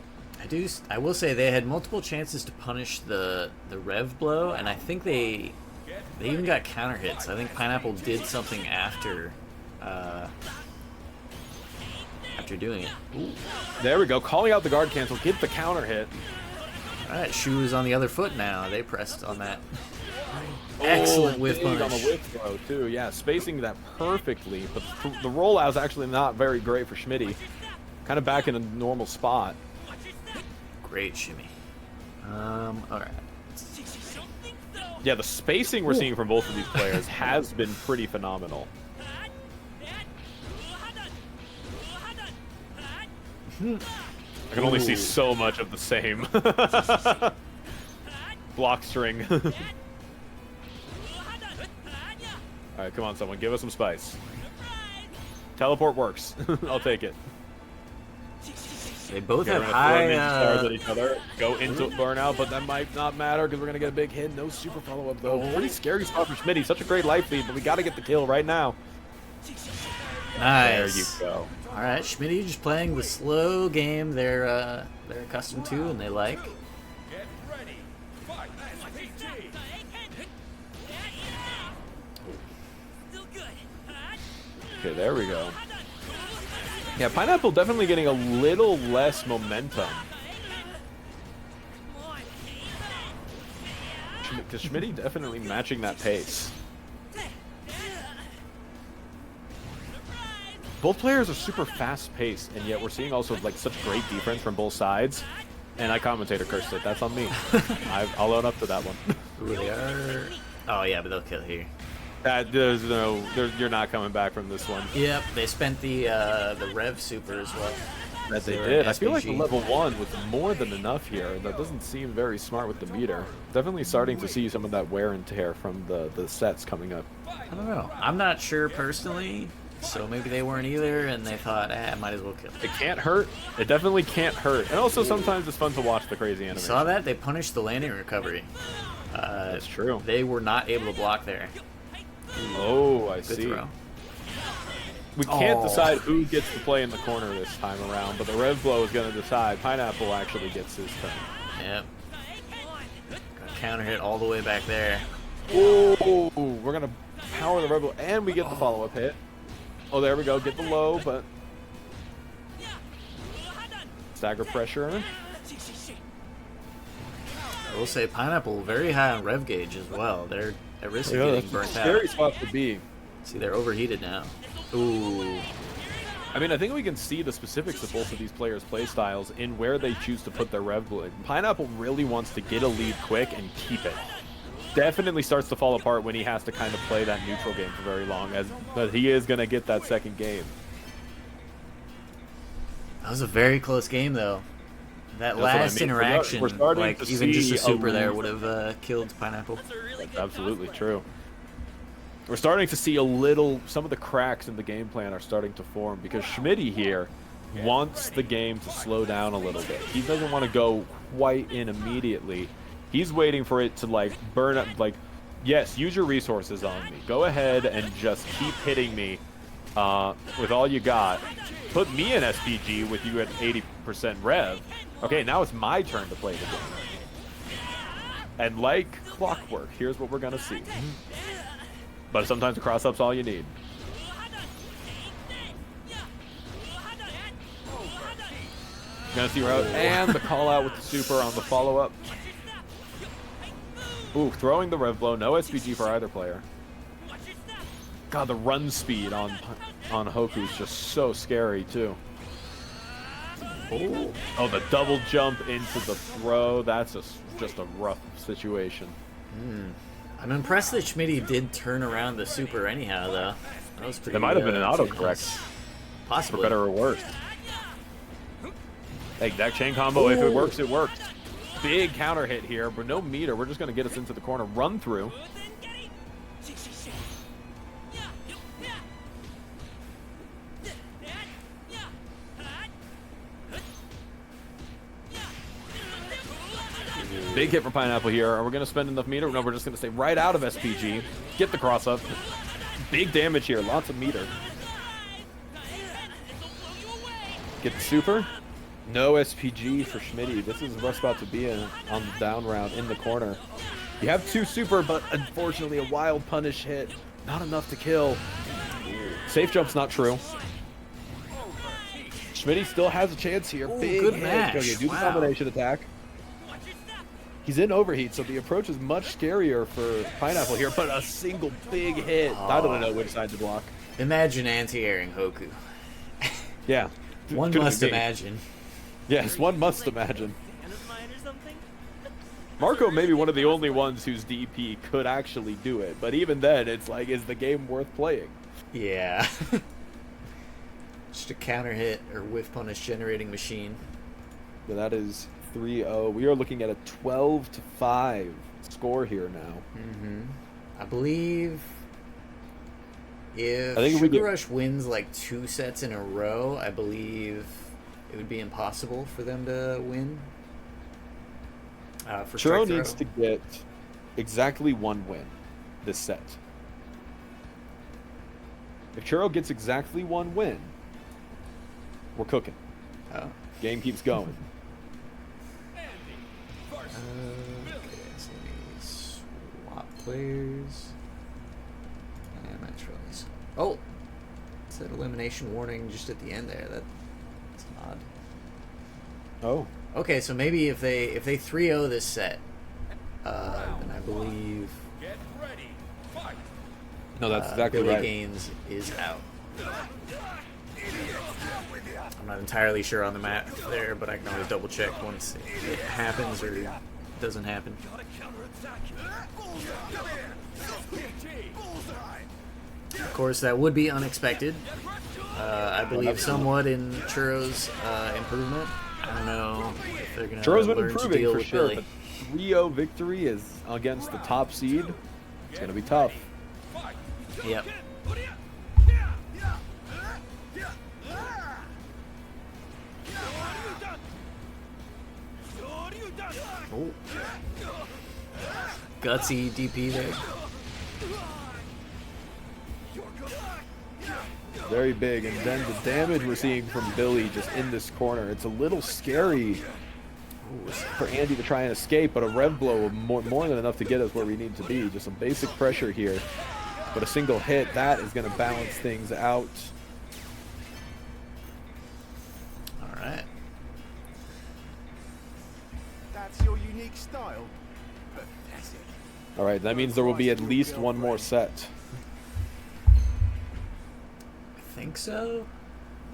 Speaker 2: I will say they had multiple chances to punish the rev blow, and I think they even got counter hits. I think Pineapple did something after doing it. Ooh.
Speaker 3: There we go. Calling out the guard cancel. Get the counter hit.
Speaker 2: All right, Shu is on the other foot now. They pressed on that. Excellent whiff
Speaker 3: big on the
Speaker 2: punish.
Speaker 3: whiff throw too. Yeah, spacing that perfectly. But the rollout is actually not very great for Schmitty. Kind of back in a normal spot.
Speaker 2: Great shimmy. All right.
Speaker 3: Yeah, the spacing we're seeing from both of these players has been pretty phenomenal. I can only see so much of the same. block string. All right, come on, someone, give us some spice. Teleport works. I'll take it.
Speaker 2: They both
Speaker 3: Okay,
Speaker 2: have
Speaker 3: we're gonna throw
Speaker 2: high.
Speaker 3: ninja stars at each other. Go into burnout, but that might not matter because we're gonna get a big hit. No super follow up though. Pretty scary spot for Schmitty. Such a great life lead, but we got to get the kill right now.
Speaker 2: Nice.
Speaker 3: There you go.
Speaker 2: All right, Schmitty just playing the slow game they're accustomed to and they like.
Speaker 1: Get ready. Fight. FGC.
Speaker 5: Still good.
Speaker 3: Okay, there we go. Yeah, Pineapple definitely getting a little less momentum. Because Schmitty definitely matching that pace. Both players are super fast-paced, and yet we're seeing also like such great defense from both sides. And I commentator cursed it. That's on me. I'll own up to that one.
Speaker 2: Ooh, they are. Oh yeah, but they'll kill here.
Speaker 3: You're not coming back from this one.
Speaker 2: Yep, they spent the Rev Super as well.
Speaker 3: That they
Speaker 2: So,
Speaker 3: did. I feel like
Speaker 2: SPG.
Speaker 3: the level 1 was more than enough here. That doesn't seem very smart with the meter. Definitely starting to see some of that wear and tear from the sets coming up.
Speaker 2: I don't know. I'm not sure personally, so maybe they weren't either, and they thought, might as well kill.
Speaker 3: It can't hurt. It definitely can't hurt. And also sometimes it's fun to watch the crazy
Speaker 2: You
Speaker 3: animation.
Speaker 2: saw that? They punished the landing recovery.
Speaker 3: That's true.
Speaker 2: They were not able to block there.
Speaker 3: Oh, I
Speaker 2: Good
Speaker 3: see.
Speaker 2: throw.
Speaker 3: We can't
Speaker 2: Oh.
Speaker 3: decide who gets to play in the corner this time around, but the Rev Blow is going to decide. Pineapple actually gets his turn.
Speaker 2: Yep. Got counter hit all the way back there.
Speaker 3: Oh, we're going to power the Rev Blow, and we get the follow-up hit. Oh, there we go. Get the low, but... Stagger pressure.
Speaker 2: I will say Pineapple very high on rev gauge as well. They're at risk of
Speaker 3: Yeah,
Speaker 2: getting
Speaker 3: that's a
Speaker 2: burnt
Speaker 3: scary
Speaker 2: out.
Speaker 3: spot to be.
Speaker 2: See, they're overheated now. Ooh.
Speaker 3: I mean, I think we can see the specifics of both of these players' play styles in where they choose to put their Rev Blow. Pineapple really wants to get a lead quick and keep it. Definitely starts to fall apart when he has to kind of play that neutral game for very long, but he is going to get that second game.
Speaker 2: That was a very close game, though. That
Speaker 3: That's what I
Speaker 2: last
Speaker 3: mean.
Speaker 2: interaction,
Speaker 3: We're starting
Speaker 2: like
Speaker 3: to
Speaker 2: even just
Speaker 3: see
Speaker 2: a super
Speaker 3: a-
Speaker 2: there would have killed Pineapple.
Speaker 5: That's a really good
Speaker 3: Absolutely
Speaker 5: cosplay.
Speaker 3: true. We're starting to see some of the cracks in the game plan are starting to form because Schmitty here wants the game to slow down a little bit. He doesn't want to go quite in immediately. He's waiting for it to like burn up, like, yes, use your resources on me. Go ahead and just keep hitting me with all you got. Put me in SPG with you at 80% rev. Okay, now it's my turn to play the game. And like clockwork, here's what we're gonna see. But sometimes a cross-up's all you need. Gonna see route and the call out with the super on the follow-up. Ooh, throwing the rev blow, no SPG for either player. God, the run speed on Hoku is just so scary too. Oh, the double jump into the throw. That's just a rough situation.
Speaker 2: I'm impressed that Schmitty did turn around the super anyhow, though. That was pretty.
Speaker 3: That might have been an
Speaker 2: pretty
Speaker 3: autocorrect.
Speaker 2: close.
Speaker 3: For
Speaker 2: Possibly.
Speaker 3: better or worse. Hey, that chain combo, if it works, it works. Big counter hit here, but no meter. We're just going to get us into the corner. Run through. Big hit for Pineapple here. Are we going to spend enough meter? No, we're just going to stay right out of SPG. Get the cross up. Big damage here. Lots of meter. Get the super. No SPG for Schmitty. This is a rough spot to be in on the down round in the corner. You have two super, but unfortunately a wild punish hit. Not enough to kill. Safe jump's not true. Schmitty still has a chance here.
Speaker 2: Ooh,
Speaker 3: Big
Speaker 2: good
Speaker 3: hit.
Speaker 2: match.
Speaker 3: Okay, do the
Speaker 2: Wow.
Speaker 3: combination attack. He's in overheat, so the approach is much scarier for Pineapple here, but a single big hit. I don't know which side to block.
Speaker 2: Imagine anti-airing Hoku.
Speaker 3: Yeah.
Speaker 2: One
Speaker 3: Couldn't
Speaker 2: must
Speaker 3: be me.
Speaker 2: imagine.
Speaker 3: Yes, one must imagine.
Speaker 5: Fan of mine or something?
Speaker 3: Marco may be one of the only ones whose DP could actually do it, but even then, it's like, is the game worth playing?
Speaker 2: Yeah. Just a counter hit or whiff punish generating machine.
Speaker 3: But that is 3-0. We are looking at a 12-5 score here now.
Speaker 2: I believe if Sugar Rush wins like 2 sets in a row, I believe it would be impossible for them to win. For
Speaker 3: Churro needs to get exactly 1 win this set. If Churro gets exactly 1 win, we're cooking.
Speaker 2: Oh.
Speaker 3: Game keeps going.
Speaker 2: Okay, so let me swap players. And match release. Oh! It said elimination warning just at the end there. That's odd.
Speaker 3: Oh.
Speaker 2: Okay, so maybe if they 3-0 this set, then I believe
Speaker 3: No, that's exactly
Speaker 2: Billy
Speaker 3: right.
Speaker 2: Gaines is out. I'm not entirely sure on the map there, but I can always double check once it happens or doesn't happen. Of course, that would be unexpected. I believe somewhat in Churro's improvement. I don't know if they're going to
Speaker 3: Churro's been
Speaker 2: learn to
Speaker 3: improving
Speaker 2: deal
Speaker 3: for
Speaker 2: with
Speaker 3: sure.
Speaker 2: Billy.
Speaker 3: But 3-0 victory is against the top seed. It's going to be tough.
Speaker 2: Yep. Oh. Gutsy DP there.
Speaker 3: Very big, and then the damage we're seeing from Billy just in this corner. It's a little scary for Andy to try and escape, but a rev blow more than enough to get us where we need to be. Just some basic pressure here, but a single hit, that is going to balance things out.
Speaker 2: All right.
Speaker 4: That's your unique style. Pathetic.
Speaker 3: All right, that means there will be at least 1 more set.
Speaker 2: I think so.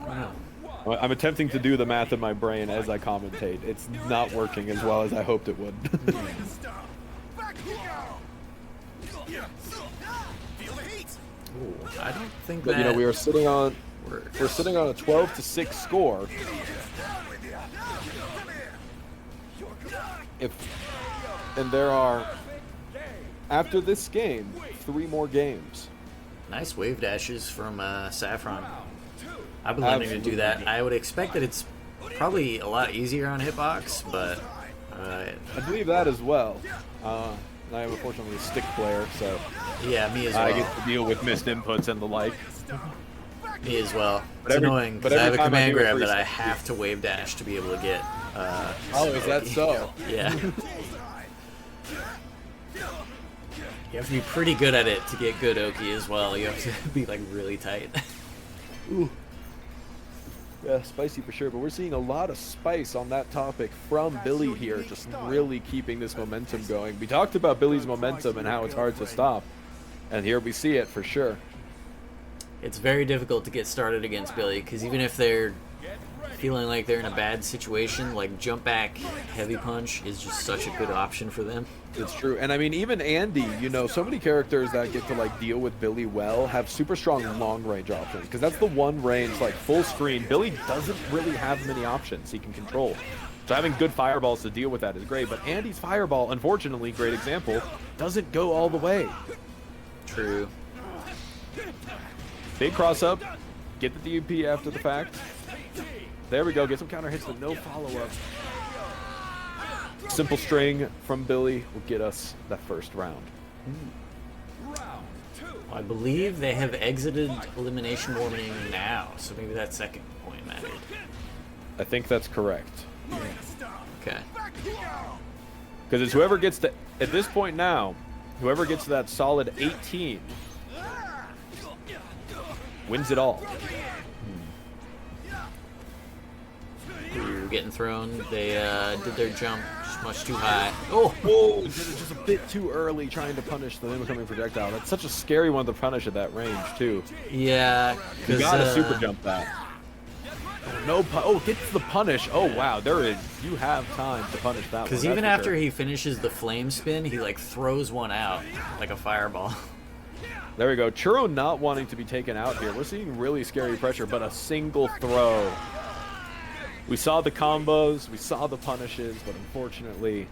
Speaker 2: I don't know.
Speaker 3: I'm attempting to do the math in my brain as I commentate. It's not working as well as I hoped it would.
Speaker 2: Ooh, I don't think
Speaker 3: But
Speaker 2: that.
Speaker 3: you know, we are sitting on
Speaker 2: works.
Speaker 3: we're sitting on a 12-6 score. And there are, after this game, 3 more games.
Speaker 2: Nice wave dashes from Saffron. I've been learning to do that. I would expect that it's probably a lot easier on hitbox, but
Speaker 3: I believe that as well. And I am unfortunately a stick player, so
Speaker 2: yeah, me as well.
Speaker 3: I get to deal with missed inputs and the like.
Speaker 2: Me as well.
Speaker 3: But
Speaker 2: It's annoying because I have a
Speaker 3: time I
Speaker 2: command
Speaker 3: do it,
Speaker 2: grab that I
Speaker 3: freeze.
Speaker 2: have to wave dash to be able to get.
Speaker 3: Oh, is that so?
Speaker 2: Yeah. You have to be pretty good at it to get good Oki as well. You have to be like really tight.
Speaker 3: Ooh. Yeah, spicy for sure, but we're seeing a lot of spice on that topic from Billy here, just really keeping this momentum going. We talked about Billy's momentum and how it's hard to stop, and here we see it for sure.
Speaker 2: It's very difficult to get started against Billy because even if they're feeling like they're in a bad situation, like jump back heavy punch is just such a good option for them.
Speaker 3: It's true, and I mean, even Andy, you know, so many characters that get to like deal with Billy well have super strong long range options, because that's the one range, like full screen, Billy doesn't really have many options he can control. So having good fireballs to deal with that is great, but Andy's fireball, unfortunately, great example, doesn't go all the way.
Speaker 2: True.
Speaker 3: Big cross up, get the DP after the fact. There we go, get some counter hits with no follow-up. Simple string from Billy will get us that first round.
Speaker 2: I believe they have exited elimination warning now, so maybe that second point mattered.
Speaker 3: I think that's correct.
Speaker 2: Okay.
Speaker 3: Because it's whoever gets to, at this point now, whoever gets to that solid 18 wins it all.
Speaker 2: Ooh, getting thrown. They did their jump just much too high. Oh!
Speaker 3: Whoa, did it just a bit too early trying to punish the incoming projectile. That's such a scary one to punish at that range, too.
Speaker 2: Yeah,
Speaker 3: You gotta super jump that. No, gets the punish. Oh, wow, you have time to punish that one.
Speaker 2: because even after he finishes the flame spin, he like throws one out like a fireball.
Speaker 3: There we go. Churro not wanting to be taken out here. We're seeing really scary pressure, but a single throw We saw the combos, we saw the punishes, but unfortunately,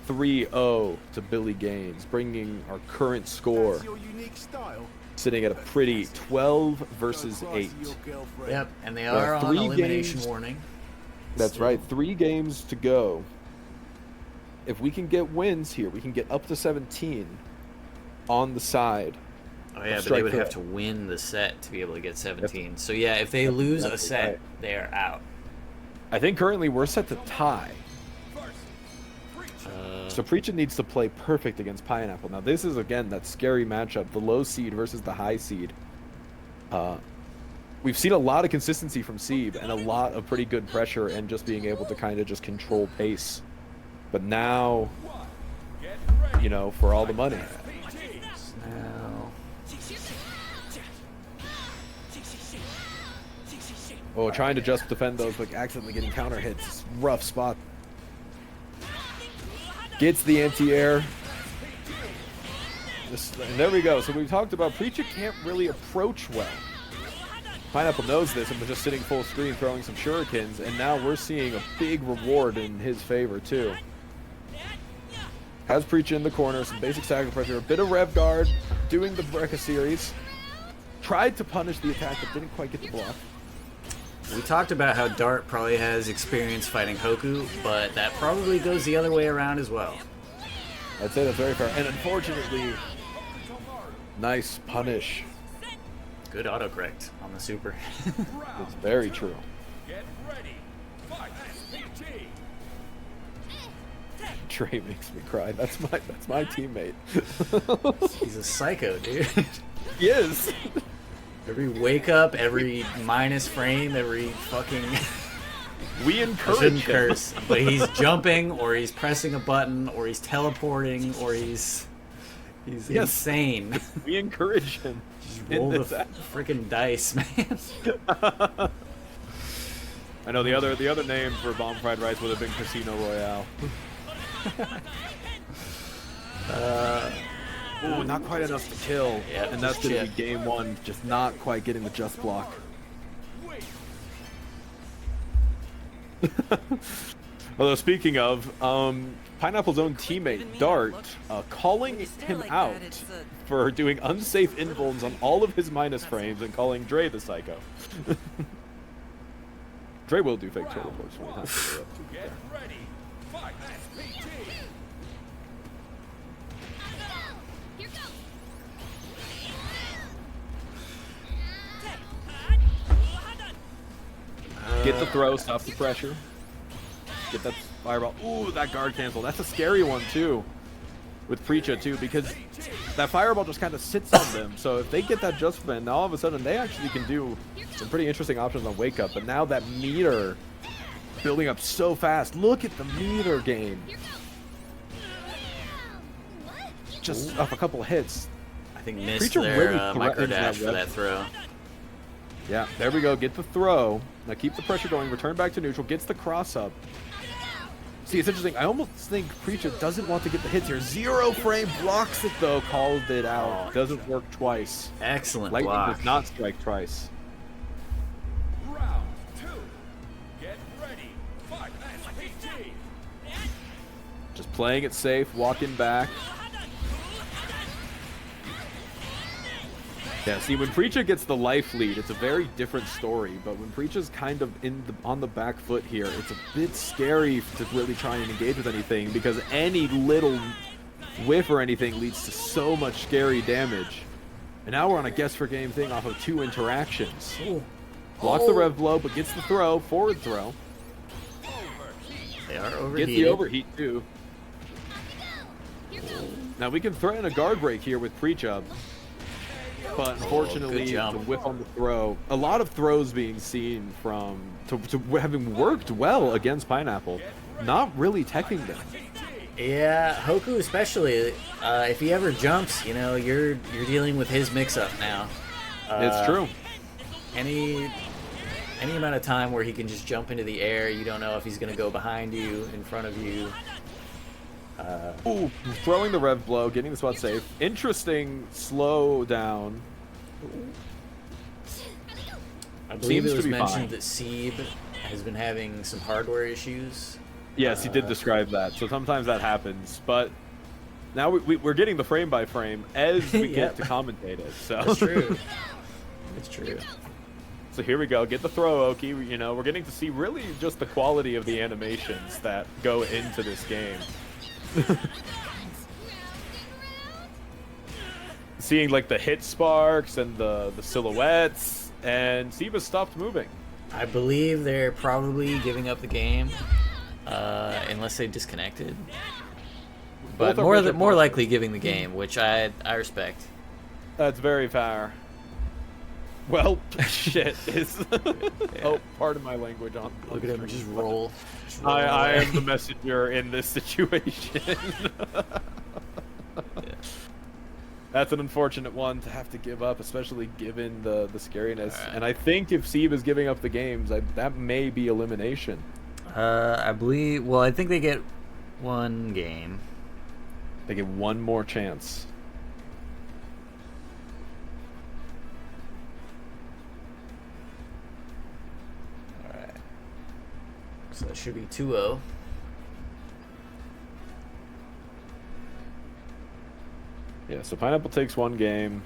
Speaker 3: 3-0 to Billy Gaines, bringing our current score
Speaker 4: That's your unique style.
Speaker 3: sitting at a pretty 12 versus 8.
Speaker 2: Yep, and they are on
Speaker 3: 3
Speaker 2: elimination
Speaker 3: games.
Speaker 2: warning.
Speaker 3: That's
Speaker 2: Still.
Speaker 3: right, 3 games to go. If we can get wins here, we can get up to 17 on the side.
Speaker 2: Oh yeah, but
Speaker 3: Strike
Speaker 2: they would have
Speaker 3: threat.
Speaker 2: to win the set to be able to get 17. So yeah, if they lose a set,
Speaker 3: right.
Speaker 2: they are out.
Speaker 3: I think currently we're set to tie. So Preacher needs to play perfect against Pineapple. Now this is, again, that scary matchup, the low seed versus the high seed. We've seen a lot of consistency from Seeb and a lot of pretty good pressure and just being able to kind of just control pace. But now, you know, for all the money.
Speaker 2: Now,
Speaker 3: Oh, trying to just defend those, but accidentally getting counter hits. Rough spot. Gets the anti-air. And there we go. So we talked about Preacher can't really approach well. Pineapple knows this and was just sitting full screen throwing some shurikens, and now we're seeing a big reward in his favor too. Has Preacher in the corner, some basic stagger pressure, a bit of rev guard, doing the Brekka series. Tried to punish the attack, but didn't quite get the block.
Speaker 2: we talked about how Dart probably has experience fighting Hoku, but that probably goes the other way around as well.
Speaker 3: I'd say that's very fair. And unfortunately, nice punish.
Speaker 2: Good autocorrect on the super.
Speaker 3: It's very true.
Speaker 1: Get ready. Fight. SPT.
Speaker 3: Trey makes me cry. That's my teammate.
Speaker 2: He's a psycho, dude.
Speaker 3: He is.
Speaker 2: Every wake up, every minus frame, every fucking...
Speaker 3: We
Speaker 2: I
Speaker 3: encourage
Speaker 2: shouldn't
Speaker 3: him.
Speaker 2: curse, but he's jumping, or he's pressing a button, or he's teleporting, or he's
Speaker 3: Yes.
Speaker 2: insane.
Speaker 3: We encourage him.
Speaker 2: Roll
Speaker 3: in
Speaker 2: the
Speaker 3: this act.
Speaker 2: freaking dice, man.
Speaker 3: I know the other name for bomb fried rice would have been Casino Royale. Ooh, not quite enough to kill.
Speaker 2: Yeah,
Speaker 3: And that's
Speaker 2: just
Speaker 3: going to
Speaker 2: chip.
Speaker 3: be game 1, just not quite getting the just block. Although speaking of, Pineapple's own teammate, Dart, calling him out for doing unsafe invulns on all of his minus frames and calling Dre the psycho. Dre will do fake teleports when he has to.
Speaker 1: Get ready. Fight. SPT.
Speaker 6: Here goes.
Speaker 3: Get the throw, stop the pressure. Get that fireball. Ooh, that guard cancel. That's a scary one too. With Preacha too, because that fireball just kind of sits on them. So if they get that just spin, all of a sudden they actually can do some pretty interesting options on wake up. But now that meter building up so fast. Look at the meter gain. Just off a couple hits.
Speaker 2: I think missed
Speaker 3: Preacher
Speaker 2: their
Speaker 3: really
Speaker 2: micro
Speaker 3: threatens
Speaker 2: dash
Speaker 3: that
Speaker 2: for
Speaker 3: web.
Speaker 2: that throw.
Speaker 3: Yeah, there we go. Get the throw. Now keep the pressure going. Return back to neutral. Gets the cross up. See, it's interesting. I almost think Preacher doesn't want to get the hits here. 0 frame blocks it though. Called it out.
Speaker 2: Oh.
Speaker 3: Doesn't work twice.
Speaker 2: Excellent
Speaker 3: Lightning
Speaker 2: block.
Speaker 3: does not strike twice.
Speaker 1: Round 2. Get ready. Fight. SPT.
Speaker 3: Just playing it safe. Walking back. Yeah, see, when Preacher gets the life lead, it's a very different story. But when Preacher's kind of on the back foot here, it's a bit scary to really try and engage with anything because any little whiff or anything leads to so much scary damage. And now we're on a guess for game thing off of 2 interactions. Blocks the rev blow, but gets the throw, forward throw.
Speaker 2: They are
Speaker 3: Gets
Speaker 2: overheated.
Speaker 3: the overheat too. Now we can threaten a guard break here with Preacher. But unfortunately,
Speaker 2: good jump.
Speaker 3: the whiff on the throw. A lot of throws being seen from to having worked well against Pineapple, not really teching them.
Speaker 2: Yeah, Hoku especially. If he ever jumps, you know, you're dealing with his mix-up now.
Speaker 3: It's true.
Speaker 2: Any amount of time where he can just jump into the air, you don't know if he's gonna go behind you, in front of you.
Speaker 3: Ooh, throwing the rev blow, getting the spot safe. Interesting slow down.
Speaker 2: I believe
Speaker 3: Seems
Speaker 2: it was
Speaker 3: to be
Speaker 2: mentioned
Speaker 3: fine.
Speaker 2: that Seeb has been having some hardware issues.
Speaker 3: Yes, he did describe that. So sometimes that happens, but now we're getting the frame by frame as we get to commentate it. So
Speaker 2: That's true. It's true.
Speaker 3: So here we go. Get the throw, Oki. You know, we're getting to see really just the quality of the animations that go into this game. Seeing like the hit sparks and the silhouettes, and Siva stopped moving.
Speaker 2: I believe they're probably giving up the game, unless they disconnected. But more likely giving the game, which I respect.
Speaker 3: That's very fair. Well, shit. Oh, pardon my language on.
Speaker 2: Look at him just roll.
Speaker 3: I am the messenger in this situation. That's an unfortunate one to have to give up, especially given the scariness. Right. And I think if Sieve is giving up the games, that may be elimination.
Speaker 2: I believe. Well, I think they get one game.
Speaker 3: They get one more chance.
Speaker 2: All right. So that should be 2-0.
Speaker 3: Yeah, so Pineapple takes one game.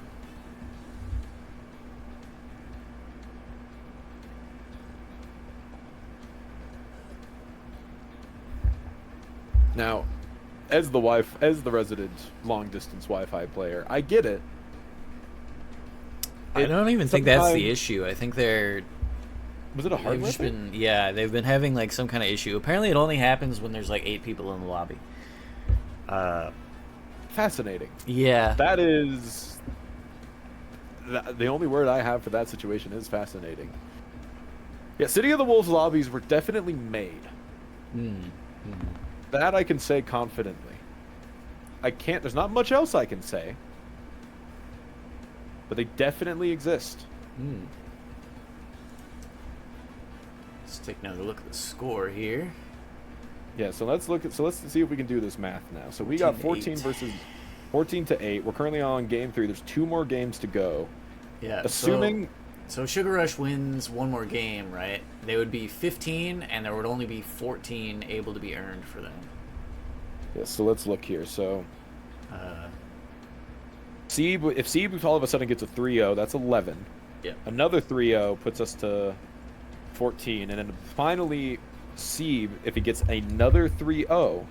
Speaker 3: Now, as the resident long-distance Wi-Fi player, I get it.
Speaker 2: I don't even think that's the issue. I think they're...
Speaker 3: Was it a hardware thing?
Speaker 2: Yeah, they've been having like some kind of issue. Apparently it only happens when there's like 8 people in the lobby.
Speaker 3: Fascinating.
Speaker 2: Yeah.
Speaker 3: That is... The only word I have for that situation is fascinating. Yeah, City of the Wolves lobbies were definitely made. That I can say confidently. I can't... There's not much else I can say. But they definitely exist.
Speaker 2: Let's take another look at the score here.
Speaker 3: Yeah, so let's see if we can do this math now. So we got 14 versus 14 to 8. We're currently on game 3. There's 2 more games to go.
Speaker 2: Yeah.
Speaker 3: Assuming
Speaker 2: so Sugar Rush wins one more game, right? They would be 15 and there would only be 14 able to be earned for them.
Speaker 3: Yeah, so let's look here. So if Seeb all of a sudden gets a 3-0, that's 11.
Speaker 2: Yeah.
Speaker 3: Another 3-0 puts us to 14, and then finally Seeb, if he gets another 3-0,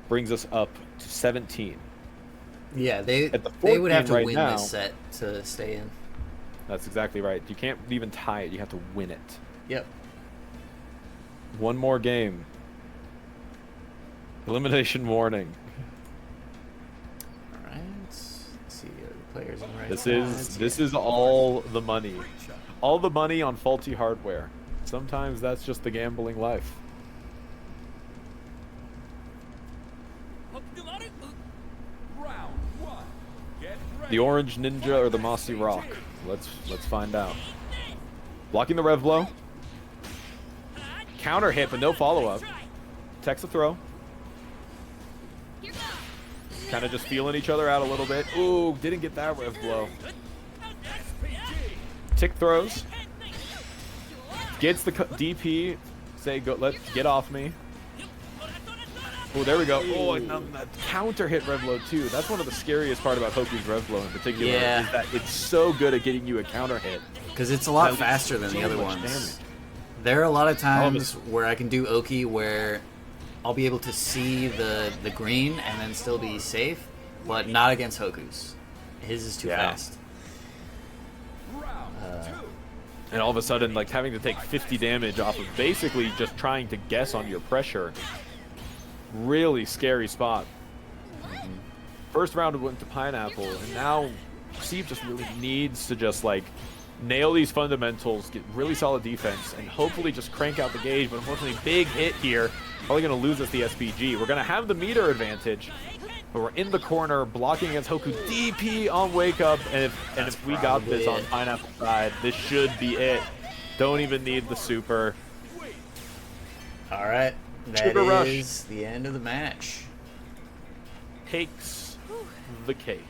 Speaker 3: brings us up to 17.
Speaker 2: Yeah, they would have to win this set to stay in.
Speaker 3: That's exactly right. You can't even tie it. You have to win it.
Speaker 2: Yep.
Speaker 3: One more game. Elimination warning.
Speaker 2: All right. Let's see the players on the right.
Speaker 3: This is all the money. All the money on faulty hardware. Sometimes that's just the gambling life.
Speaker 1: Round 1. Get ready.
Speaker 3: The Orange Ninja or the Mossy Rock? Let's find out. Blocking the rev blow. Counter hit, but no follow-up. Techs a throw. Kind of just feeling each other out a little bit. Ooh, didn't get that rev blow. Tick throws. Gets the DP. Say, go. Get off me. Oh, there we go. Oh, and that counter hit rev blow too. That's one of the scariest part about Hoku's rev blow in particular.
Speaker 2: Yeah.
Speaker 3: Is that it's so good at getting you a counter hit.
Speaker 2: Because it's a lot faster than the other ones. Damage. There are a lot of times where I can do Oki where I'll be able to see the green and then still be safe, but not against Hoku's. His is too fast.
Speaker 3: And all of a sudden, like, having to take 50 damage off of basically just trying to guess on your pressure. Really scary spot. First round went to Pineapple, and now Steve just really needs to just, like, nail these fundamentals, get really solid defense, and hopefully just crank out the gauge. But unfortunately, big hit here. Probably going to lose us the SPG. We're going to have the meter advantage, but we're in the corner, blocking against Hoku. DP on Wake Up, and if we got this on Pineapple side, this should be it. Don't even need the super.
Speaker 2: All right, that is the end of the match.
Speaker 3: Takes the cake.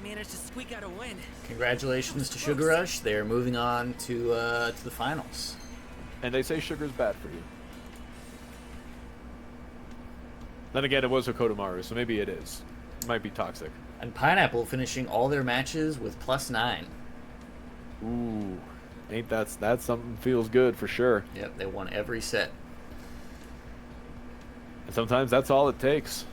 Speaker 5: Managed to squeak out a win.
Speaker 2: Congratulations to Sugar Rush. They're moving on to the finals.
Speaker 3: And they say sugar's bad for you. Then again, it was Hokotomaru, so maybe it is. It might be toxic.
Speaker 2: And Pineapple finishing all their matches with +9.
Speaker 3: Ooh, ain't that's something feels good for sure.
Speaker 2: Yep, they won every set.
Speaker 3: And sometimes that's all it takes.